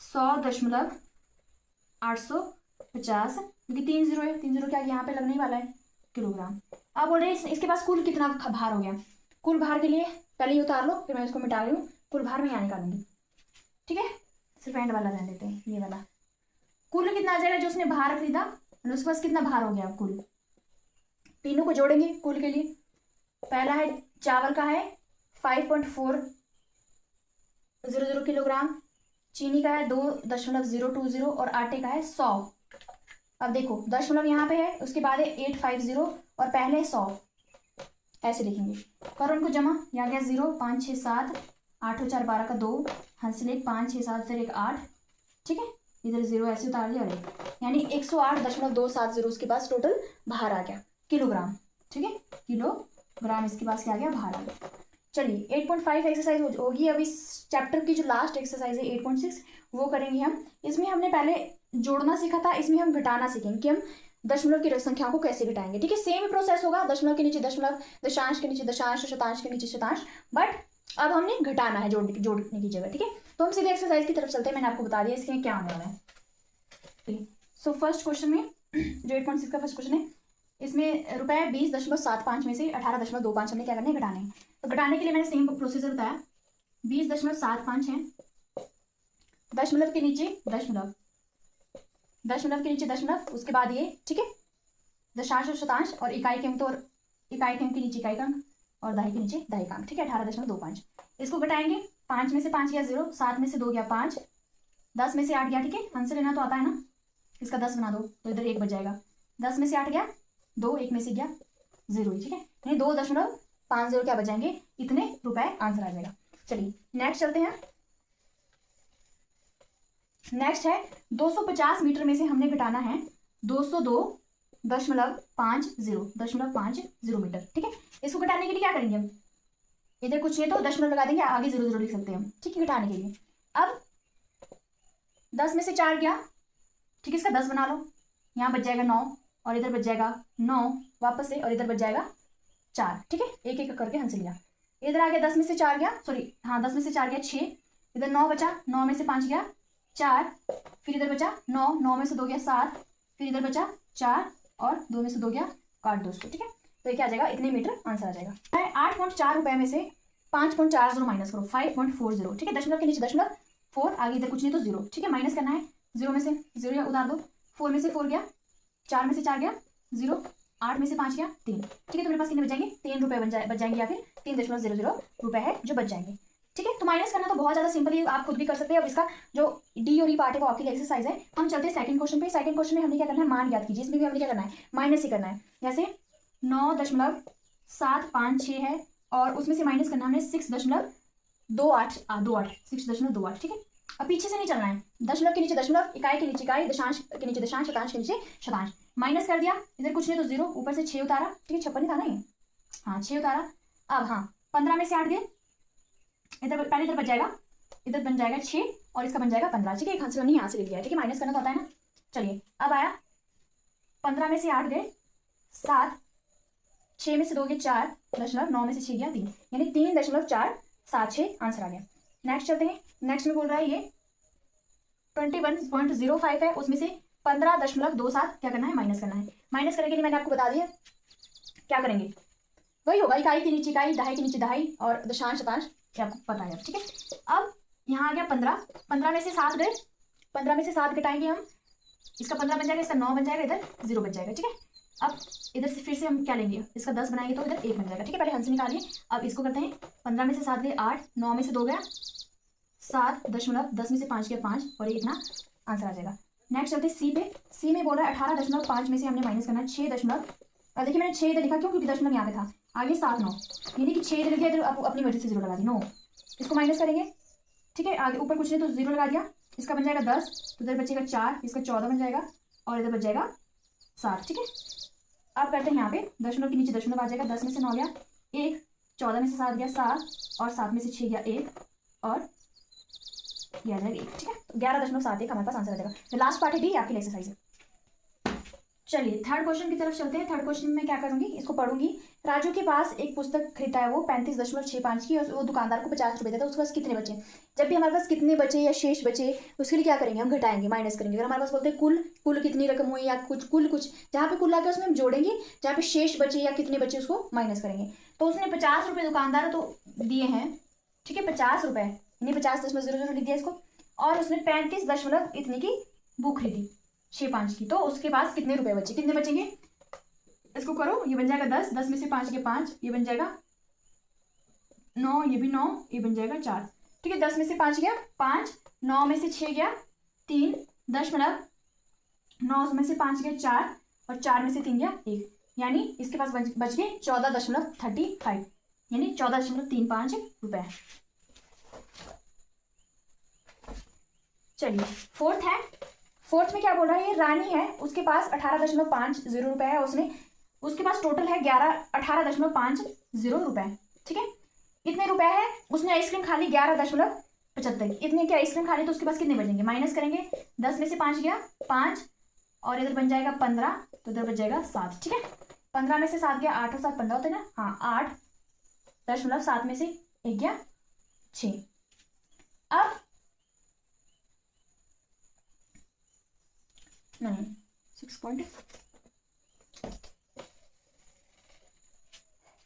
100.850, क्योंकि 3 जीरो है, 3 जीरो क्या यहाँ पे लगने ही वाला है, किलोग्राम। अब बोल रहे हैं इसके पास कुल कितना भार हो गया। कुल भार के लिए पहले ही उतार लो, फिर मैं इसको मिटा रही हूँ, कुल भार में यहाँ निकालूंगी, ठीक है। सिर्फ एंड वाला रहने देते हैं, ये वाला। कुल कितना आ जाएगा जो उसने भार खरीदा, उसके पास कितना भार हो गया कुल, तीनों को जोड़ेंगे कुल के लिए। पहला है चावल का है 5.400 किलोग्राम, चीनी का है 2.020 और आटे का है 100। अब देखो दशमलव यहाँ पे है, उसके बाद है 850 और पहले 100, ऐसे लिखेंगे। करो उनको जमा, यहाँ गया 0, 5 6 7, 8 और 4 12 का 2, हासिल 1, 5 6 7 फिर 1 8, ठीक है। इधर 0 ऐसे उतार दिया और 1, यानी 108.270 उसके पास टोटल भार आ गया, किलोग्राम, ठीक है, किलोग्राम इसके पास क्या आ गया, भार आ गया। चलिए 8.5 एक्सरसाइज होगी। अब इस चैप्टर की जो लास्ट एक्सरसाइज है 8.6 वो करेंगे हम। इसमें हमने पहले जोड़ना सीखा था, इसमें हम घटाना सीखेंगे कि हम दशमलव की संख्या को कैसे घटाएंगे, ठीक है। सेम प्रोसेस होगा, दशमलव के नीचे दशमलव, दशांश के नीचे दशांश, शतांश के नीचे शतांश, बट अब हमने घटाना है जोड़ने की जगह, ठीक है। तो हम सीधे एक्सरसाइज की तरफ चलते हैं, मैंने आपको बता दिया इसके क्या आने वाला है। सो फर्स्ट क्वेश्चन में जो 8.6 का फर्स्ट क्वेश्चन है, इसमें रुपए 20.75 में से 18.25 हमने क्या करना है, घटाने हैं। तो घटाने के लिए मैंने सेम प्रोसीजर बताया, 20.75 है, दशमलव के नीचे दशमलव, दशमलव के नीचे दशमलव, उसके बाद ये, ठीक है, दशांश और शतांश और इकाई के अंक, तो इकाई के अंक के नीचे इकाई का अंक और दहाई के नीचे दहाई का अंक, ठीक है, 18.25। इसको घटाएंगे, 5 में से 5 गया 0, 7 में से 2 गया 5, 10 में से 8 गया, ठीक है, हमसे लेना तो आता है ना, इसका 10 बना दो तो इधर 1 बच जाएगा, 10 में से 8 गया 2, 1 में से गया 0, ठीक है, यानी 2.50 क्या बचाएंगे, इतने रुपए आंसर आ जाएगा। चलिए नेक्स्ट चलते हैं। नेक्स्ट है 250 मीटर में से हमने घटाना है 202.50 मीटर, ठीक है। इसको घटाने के लिए क्या करेंगे हम, इधर कुछ है तो दशमलव लगा देंगे, आगे 0 लिख सकते हैं हम, ठीक है, घटाने के लिए। अब 10 में से 4 गया, ठीक है, इसका 10 बना लो, यहाँ बच जाएगा 9 और इधर बच जाएगा 9 वापस से, और इधर बच जाएगा 4, ठीक है, एक एक करके हमसे लिया। इधर आ गया 10 में से 4 गया, सॉरी हाँ 10 में से 4 गया 6, इधर 9 बचा, 9 में से 5 गया 4, फिर इधर बचा 9, 9 में से 2 गया 7, फिर इधर बचा 4 और 2 में से 2 गया, काट दो उसको, ठीक है। तो ये क्या आ जाएगा, इतने मीटर आंसर आ जाएगा। 8.4 रुपए में से 5.40 माइनस करो, 5.40, ठीक है, दशमलव के नीचे दशमलव, 4 आगे इधर कुछ नहीं तो 0, ठीक है, माइनस करना है, 0 में से 0 उतार दो, 4 में से 4 गया, 4 में से 4 गया 0, 8 में से 5 गया 3, ठीक है, तो मेरे पास कितने बच जाएंगे, 3 रुपए बच जाएंगे, या फिर 3.00 रुपए है जो बच जाएंगे, ठीक है। तो माइनस करना तो बहुत ज्यादा सिंपल है, आप खुद भी कर सकते हैं। अब इसका जो डी और ई पार्ट है वो आपके लिए एक्सरसाइज है। हम चलते हैं सेकंड क्वेश्चन पे। सेकंड क्वेश्चन में हमने क्या करना है, मान याद कीजिए, इसमें भी हमने क्या करना है, माइनस ही करना है। जैसे 9.756 है और उसमें से माइनस करना हमने 6.28, ठीक है। अब पीछे से नहीं चलना है, दशमलव के नीचे दशमलव, इकाई के नीचे इकाई, दशांश के नीचे दशांश, शतांश के नीचे शतांश, माइनस कर दिया, इधर कुछ नहीं तो 0, ऊपर से 6 उतारा, ठीक है, 56 था ना ये, हाँ 6 उतारा। अब हाँ 15 में से 8 गए, इधर पहले इधर बच जाएगा, इधर बन जाएगा 6 और इसका बन जाएगा 15, ठीक है, एक आंसर नहीं यहाँ से ले लिया है, ठीक है, माइनस करना तो आता है ना। चलिए अब आया 15 में से 8 गए 7, 6 में से 2 गए 4, दशमलव 9 में से 6 गया 3, यानी 3.476 आंसर आ गया। नेक्स्ट चलते हैं। नेक्स्ट में बोल रहा है ये 21.05 है, उसमें से 15.27 क्या करना है, माइनस करना है। माइनस करने के लिए मैंने आपको बता दिया क्या करेंगे, वही होगा, इकाई के नीचे इकाई, दहाई के नीचे दहाई और दशांश शतांश, क्या आपको पता है, ठीक है। अब यहाँ आ गया 15, 15 में से 7 गए, 15 में से 7 घटाएंगे हम, इसका 15 बन जाएगा, इसका 9 बन जाएगा, इधर 0 बच जाएगा, ठीक है। अब इधर से फिर से हम क्या लेंगे, इसका 10 बनाएंगे तो इधर 1 बन जाएगा, ठीक है, पहले हंस निकालिए। अब इसको करते हैं, 15 में से 7 गए 8, 9 में से 2 गया 7, दशमलव 10 में से 5 गया 5 और ये इतना आंसर आ जाएगा। नेक्स्ट चलते हैं सी पे। सी में बोल रहा है 18.5 में से हमने माइनस करना है 6 दशमलव, देखिए मैंने 6 इधर लिखा क्यों, क्योंकि दशमलव यहाँ पे था, आगे 7 9, यानी कि 6 इधर लिखा, इधर अपनी मर्जी से 0 लगा दी 9, इसको माइनस करेंगे ठीक है, आगे ऊपर कुछ नहीं तो 0 लगा दिया, इसका बन जाएगा 10, तो इधर बचेगा 4, इसका 14 बन जाएगा और इधर बच जाएगा 7। ठीक है, अब करते हैं यहाँ पे दशमलव के नीचे दशमलव आ जाएगा, 10 में से 9 गया 1, 14 में से 7 गया 7 और 7 में से 6 गया 1 और ये आ जाएगा 1। ठीक है, 11.71 हमारे पास आंसर आ जाएगा। तो लास्ट पार्ट है डी, आपकी एक्सरसाइज है। चलिए थर्ड क्वेश्चन की तरफ चलते हैं। थर्ड क्वेश्चन में मैं क्या करूंगी, इसको पढ़ूंगी। राजू के पास एक पुस्तक खरीदा है वो 35.65 की, और वो दुकानदार को 50 रुपये देता है, उसके पास कितने बचे। जब भी हमारे पास कितने बचे या शेष बचे, उसके लिए क्या करेंगे, हम घटाएंगे, माइनस करेंगे। अगर हमारे पास बोलते हैं कुल कितनी रकम हुई या कुछ जहाँ पे कुल लाके उसमें हम जोड़ेंगे, जहाँ पे शेष बचे या कितने बचे उसको माइनस करेंगे। तो उसने 50 रुपये दुकानदार तो दिए हैं, ठीक है, 50 रुपये, यानी 50.00 लिख दिया इसको, और उसने 35 दशमलव इतनी की बुक खरीदी 65 की, तो उसके पास कितने रुपए बचे, कितने बचेंगे, इसको करो, ये बन जाएगा 10, 10 में से 5 गया 5, ये बन जाएगा 9, ये भी 9, ये बन जाएगा 4। ठीक है, 10 में से 5 गया 5, 9 में से 6 गया 3, 9 में से 5 गया 4 और 4 में से 3 गया 1, यानी इसके पास बच गए 14.35, यानी 14.35 रुपए। चलिए फोर्थ है। फोर्थ में क्या बोल रहा है, ये रानी है, उसके पास 18.50 रुपए है, उसके पास टोटल है 18.50 रुपए। ठीक है, इतने रुपए है, उसने आइसक्रीम खा ली 11.75, इतने की आइसक्रीम खा ली, तो उसके पास कितने बचेंगे, माइनस करेंगे, 10 में से 5 गया 5 और इधर बन जाएगा 15, तो इधर बच जाएगा 7। ठीक है, 15 में से 7 गया 8 और 7 15 होते हैं ना, हाँ 8.7 में से 1 गया 6। अब नहीं 6 पॉइंट।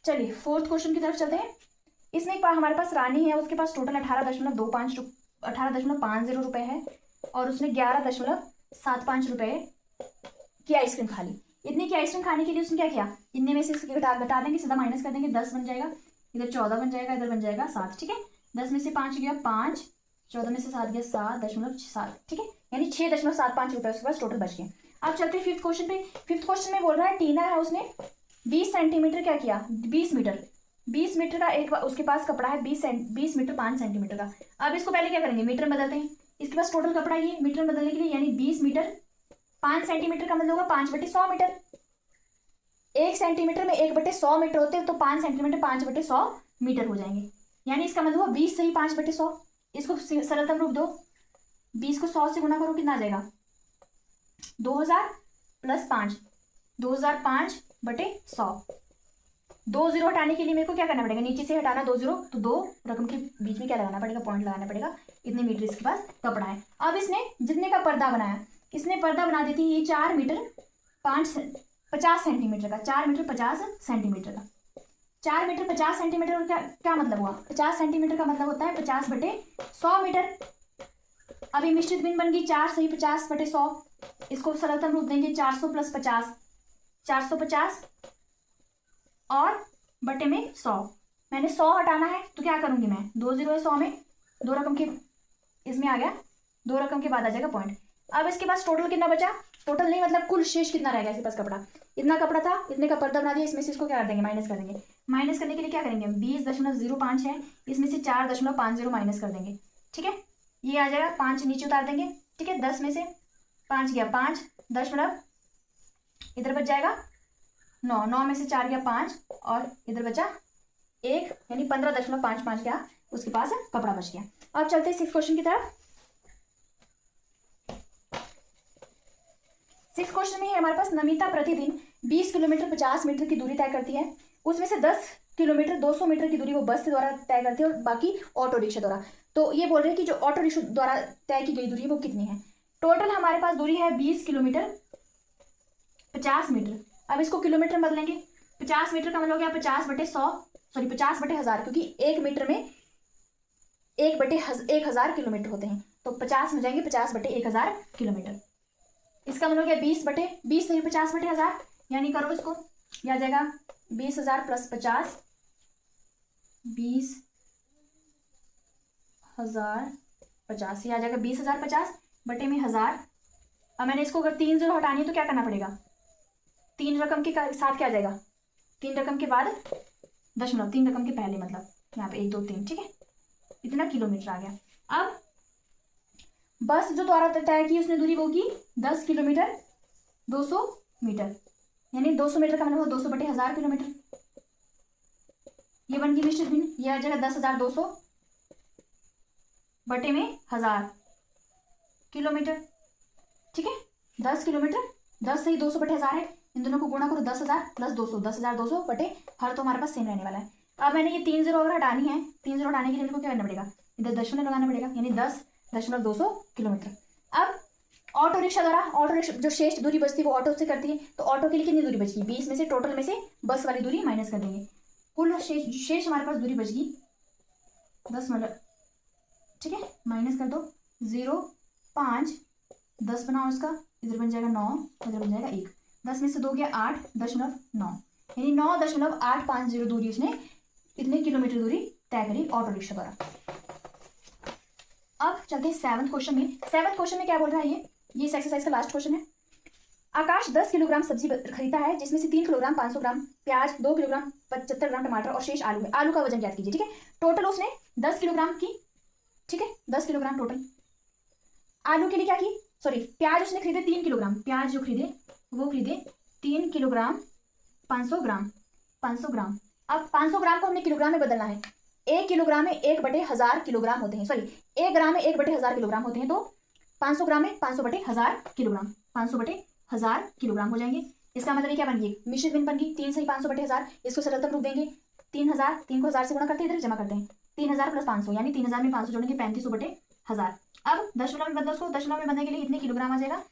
चलिए फोर्थ क्वेश्चन की तरफ चलते हैं। इसमें एक बार हमारे पास रानी है, उसके पास टोटल 18.50 रुपए है और उसने 11.75 रुपए की आइसक्रीम खा ली। इतने की आइसक्रीम खाने के लिए उसने क्या किया, इतने में से घटा देंगे, सीधा माइनस कर देंगे, 10 बन जाएगा, इधर 14 बन जाएगा, इधर बन जाएगा 7। ठीक है, 10 में से 5 गया 5, 14 में से 7 गया 7.7। ठीक है, यानी 6.75 रुपए उसके पास टोटल बच गए। अब चलते हैं फिफ्थ क्वेश्चन पे। फिफ्थ क्वेश्चन में बोल रहा है टीना है, उसने 20 सेंटीमीटर क्या किया, 20 मीटर का एक उसके पास कपड़ा है 20 मीटर 5 सेंटीमीटर का। अब इसको पहले क्या करेंगे, मीटर में बदलते हैं, इसके पास टोटल कपड़ा ये मीटर में बदलने के लिए, यानी 20 मीटर 5 सेंटीमीटर का मतलब होगा 5/100 मीटर। 1 सेंटीमीटर में 1/100 मीटर होते हैं, तो 5 सेंटीमीटर 5/100 मीटर हो जाएंगे, यानी इसका मतलब होगा 20 सही 5/100। इसको सरलतम रूप दो, 20 को 100 से गुना करो, कितना आ जाएगा 2000 प्लस 5, 2005/100। 2 जीरो हटाने के लिए मेरे को क्या करना पड़ेगा, नीचे से हटाना 2 जीरो, तो 2 रकम के बीच में क्या लगाना पड़ेगा, पॉइंट लगाना पड़ेगा। इतने मीटर इसके पास कपड़ा है। अब इसने जितने का पर्दा बनाया, इसने पर्दा बना देती है ये 4 मीटर 50 सेंटीमीटर का, 4 मीटर 50 सेंटीमीटर का। 4 मीटर 50 सेंटीमीटर का क्या मतलब हुआ, 50 सेंटीमीटर का मतलब होता है 50/100 मीटर। अभी मिश्रित भिन्न बन गई 4 सही 50/100, इसको सरलतम रूप देंगे 400 प्लस 50, 450 और बटे में 100। मैंने 100 हटाना है तो क्या करूंगी मैं, 2 जीरो है 100 में, 2 रकम के इसमें आ गया, 2 रकम के बाद आ जाएगा पॉइंट। अब इसके पास टोटल कितना बचा, टोटल नहीं मतलब कुल शेष कितना रहेगा इसके पास कपड़ा, इतना कपड़ा था, इतने का पर्दा बना दिया, इसमें से इसको क्या कर देंगे, माइनस कर देंगे। माइनस करने के लिए क्या करेंगे, 20.05 है, इसमें से 4.50 माइनस कर देंगे। ठीक है, ये आ जाएगा 5 नीचे उतार देंगे। ठीक है, 10 में से 5 गया 5, दशमलव इधर बच जाएगा 9, 9 में से 4 गया 5 और इधर बचा 1, यानी 15.55 क्या उसके पास कपड़ा बच गया। अब चलते हैं 6th क्वेश्चन की तरफ। 6th क्वेश्चन में है हमारे पास, नमिता प्रतिदिन 20 किलोमीटर 50 मीटर की दूरी तय करती है, उसमें से 10 किलोमीटर 200 मीटर की दूरी वो बस के द्वारा तय करती है और बाकी ऑटो रिक्शा द्वारा। तो ये बोल रहे हैं कि जो ऑटो रिक्शा द्वारा तय की गई दूरी है वो कितनी है। टोटल हमारे पास दूरी है 20 किलोमीटर 50 मीटर। अब इसको किलोमीटर में बदलेंगे, 50 मीटर का मतलब हो गया 50/100, सॉरी 50/1000, क्योंकि 1 मीटर में 1/1000 किलोमीटर होते हैं, तो 50 हो जाएंगे 50/1000 किलोमीटर। इसका मतलब हो गया 20 नहीं 50/1000, यानी करो इसको, यह आ जाएगा 20,000 प्लस 50, 20,050, ये आ जाएगा 20,050 बटे में 1000। अब मैंने इसको अगर 3 जीरो हटानी है तो क्या करना पड़ेगा, 3 रकम के साथ क्या आ जाएगा, 3 रकम के बाद दशमलव, 3 रकम के पहले, मतलब यहाँ पे 1 2 3। ठीक है, इतना किलोमीटर आ गया। अब बस जो द्वारा तय की उसने दूरी वो की 10 किलोमीटर 200 मीटर, यानी 200 मीटर का मतलब 200 बटे 1000 किलोमीटर। ये बन गई मिश्रित भिन्न, यह आ जाएगा 10,200 बटे में 1000 किलोमीटर। ठीक है, 10 किलोमीटर, 10 से ही 200 बटे 1000 है, इन दोनों को गुणा करो 10,000 प्लस 200, 10,200 बटे हर, तो हमारे पास सेम रहने वाला है। अब मैंने ये 3 जीरो अगर हटानी है, 3 जीरो हटाने के लिए मेरे को क्या करना पड़ेगा, इधर दशमलव लगाना पड़ेगा, यानी 10,200 किलोमीटर। अब ऑटो रिक्शा द्वारा, ऑटो रिक्शा जो शेष दूरी बचती है वो ऑटो से करती है, तो ऑटो के लिए कितनी दूरी बचगी, 20 में से टोटल में से बस वाली दूरी माइनस कर देंगे, कुल शेष हमारे पास दूरी बचगी 10 मतलब, ठीक है, माइनस कर दो 0.5, 10 बनाओ उसका, इधर बन जाएगा 9, इधर बन जाएगा 1, 10 में से 2 गया 8.9, यानी 9.850 दूरी उसने इतने किलोमीटर दूरी तय करी ऑटो रिक्शा द्वारा। अब चलते हैं 7th क्वेश्चन में। 7th क्वेश्चन में क्या बोल रहा है, ये इस एक्सरसाइज का लास्ट क्वेश्चन है। आकाश 10 किलोग्राम सब्जी खरीदता है, जिसमें से 3 किलोग्राम 500 ग्राम प्याज, 2 किलोग्राम 75 ग्राम टमाटर और शेष आलू है। आलू का वजन ज्ञात कीजिए। ठीक है, टोटल उसने 10 किलोग्राम की, ठीक है, 10 किलोग्राम टोटल। आलू के लिए क्या की, सॉरी, प्याज उसने खरीदे 3 किलोग्राम, प्याज जो खरीदे वो खरीदे 3 किलोग्राम 500 ग्राम, 500 ग्राम। अब 500 ग्राम को हमने किलोग्राम में बदलना है, 1 किलोग्राम में 1/1000 किलोग्राम होते हैं, सॉरी 1 ग्राम में 1/1000 किलोग्राम होते हैं, तो 500 ग्राम में 500/1000 किलोग्राम, 500/1000 किलोग्राम हो जाएंगे। इसका मतलब ये क्या बन गई, मिश्रित भिन्न बन गई, 3 से ही 500/1000, इसको सरलतम रूप देंगे 3000, 3 को 1000 से गुणा करते हैं, इधर जमा करते हैं, 3000 प्लस 500, यानी 3000 में 500 जोड़ेंगे 3500/1000। अब दशमलव में बदलो उसको, दशमलव में बदलने के लिए इतने किलोग्राम आ जाएगा,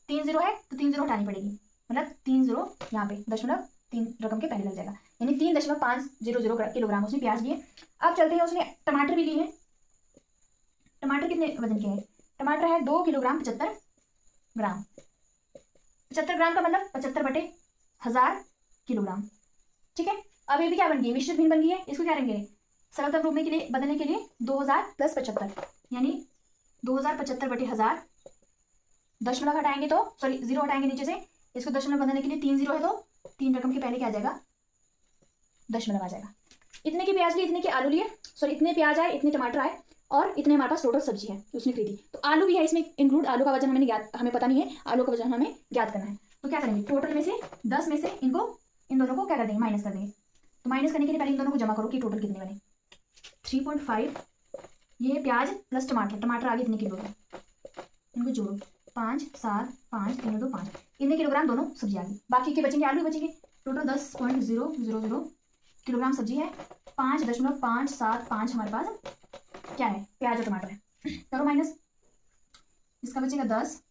3 जीरो है तो 3 जीरो हटानी पड़ेगी, मतलब 3 जीरो यहाँ पे दशमलव 3 रकम के पहले लग जाएगा, यानी 3.500 किलोग्राम उसने प्याज लिए। अब चलते हैं, उसने टमाटर भी लिए हैं। टमाटर कितने वजन के हैं, टमाटर है 2 किलोग्राम 75 ग्राम, 75 ग्राम का मतलब 75/1000 किलोग्राम। ठीक है, अब ये भी क्या बन गई, मिश्रित भिन्न बन गई है, इसको क्या करेंगे, सरलतम रूप में के लिए बदलने के लिए 2000 प्लस 75, यानी 2075/1000, दशमलव हटाएंगे तो, सॉरी जीरो हटाएंगे नीचे से, इसको दशमलव बदलने के लिए 3 जीरो है तो 3 रकम के पहले क्या आ जाएगा, दशमलव आ जाएगा। इतने की प्याज लिए, इतने के आलू लिए, सॉरी इतने प्याज आए, इतने टमाटर आए, और इतने हमारे पास टोटल सब्जी है उसने खरीदी, तो आलू भी है इसमें इंक्लूड, आलू का वजन हमें ज्ञात, हमें पता नहीं है, आलू का वजन हमें ज्ञात करना है, तो क्या करेंगे, टोटल में से 10 में से इनको, इन दोनों को क्या कर देंगे, माइनस कर देंगे। तो माइनस करने के लिए पहले इन दोनों को जमा करो कि टोटल कितने बने, 3.5, ये प्याज प्लस टमाटर, टमाटर आगे इतने किलो है, इनको जोड़ो 5 7 5 3 2 5, इतने किलोग्राम दोनों सब्जी आ गई, बाकी के बचेंगे आलू बचेंगे, टोटल 10.000 किलोग्राम सब्जी है, 5.575 हमारे पास क्या है, प्याज और टमाटर है, करो माइनस, इसका बचेगा 10,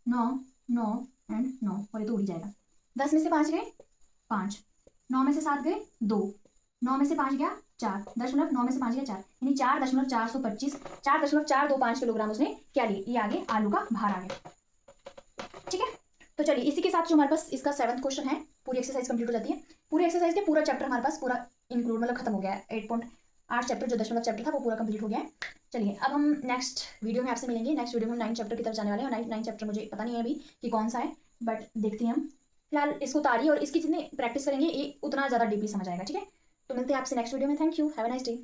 9 9 एंड 9, और ये तो उड़ जाएगा, 10 में से 5 गए 5, 9 में से 7 गए 2, 9 में से 5 गया 4, दशमलव 9 में से 5 गया 4, यानी 4.425, 4.425 किलोग्राम उसने क्या लिए, ये आगे आलू का भार आ गया। ठीक है, तो चलिए इसी के साथ जो हमारे पास इसका 7th क्वेश्चन है, पूरी एक्सरसाइज कंप्लीट हो जाती है। पूरी एक्सरसाइज के पूरा चैप्टर हमारे पास पूरा इंक्लूड, मतलब खत्म हो गया है, 8.8 चैप्टर जो दशमलव चैप्टर था वो पूरा कंप्लीट हो गया है। चलिए अब हम नेक्स्ट वीडियो में आपसे मिलेंगे, नेक्स्ट वीडियो में हम 9 चैप्टर की तरफ जाने वाले हैं, और 9 चैप्टर मुझे पता नहीं है अभी कि कौन सा है, बट देखते हैं हम, फिलहाल इसको उतारिए और इसकी जितनी प्रैक्टिस करेंगे ये उतना ज़्यादा डीपली समझ आएगा। ठीक है, तो मिलते हैं आपसे नेक्स्ट वीडियो में, thank you, have a nice day.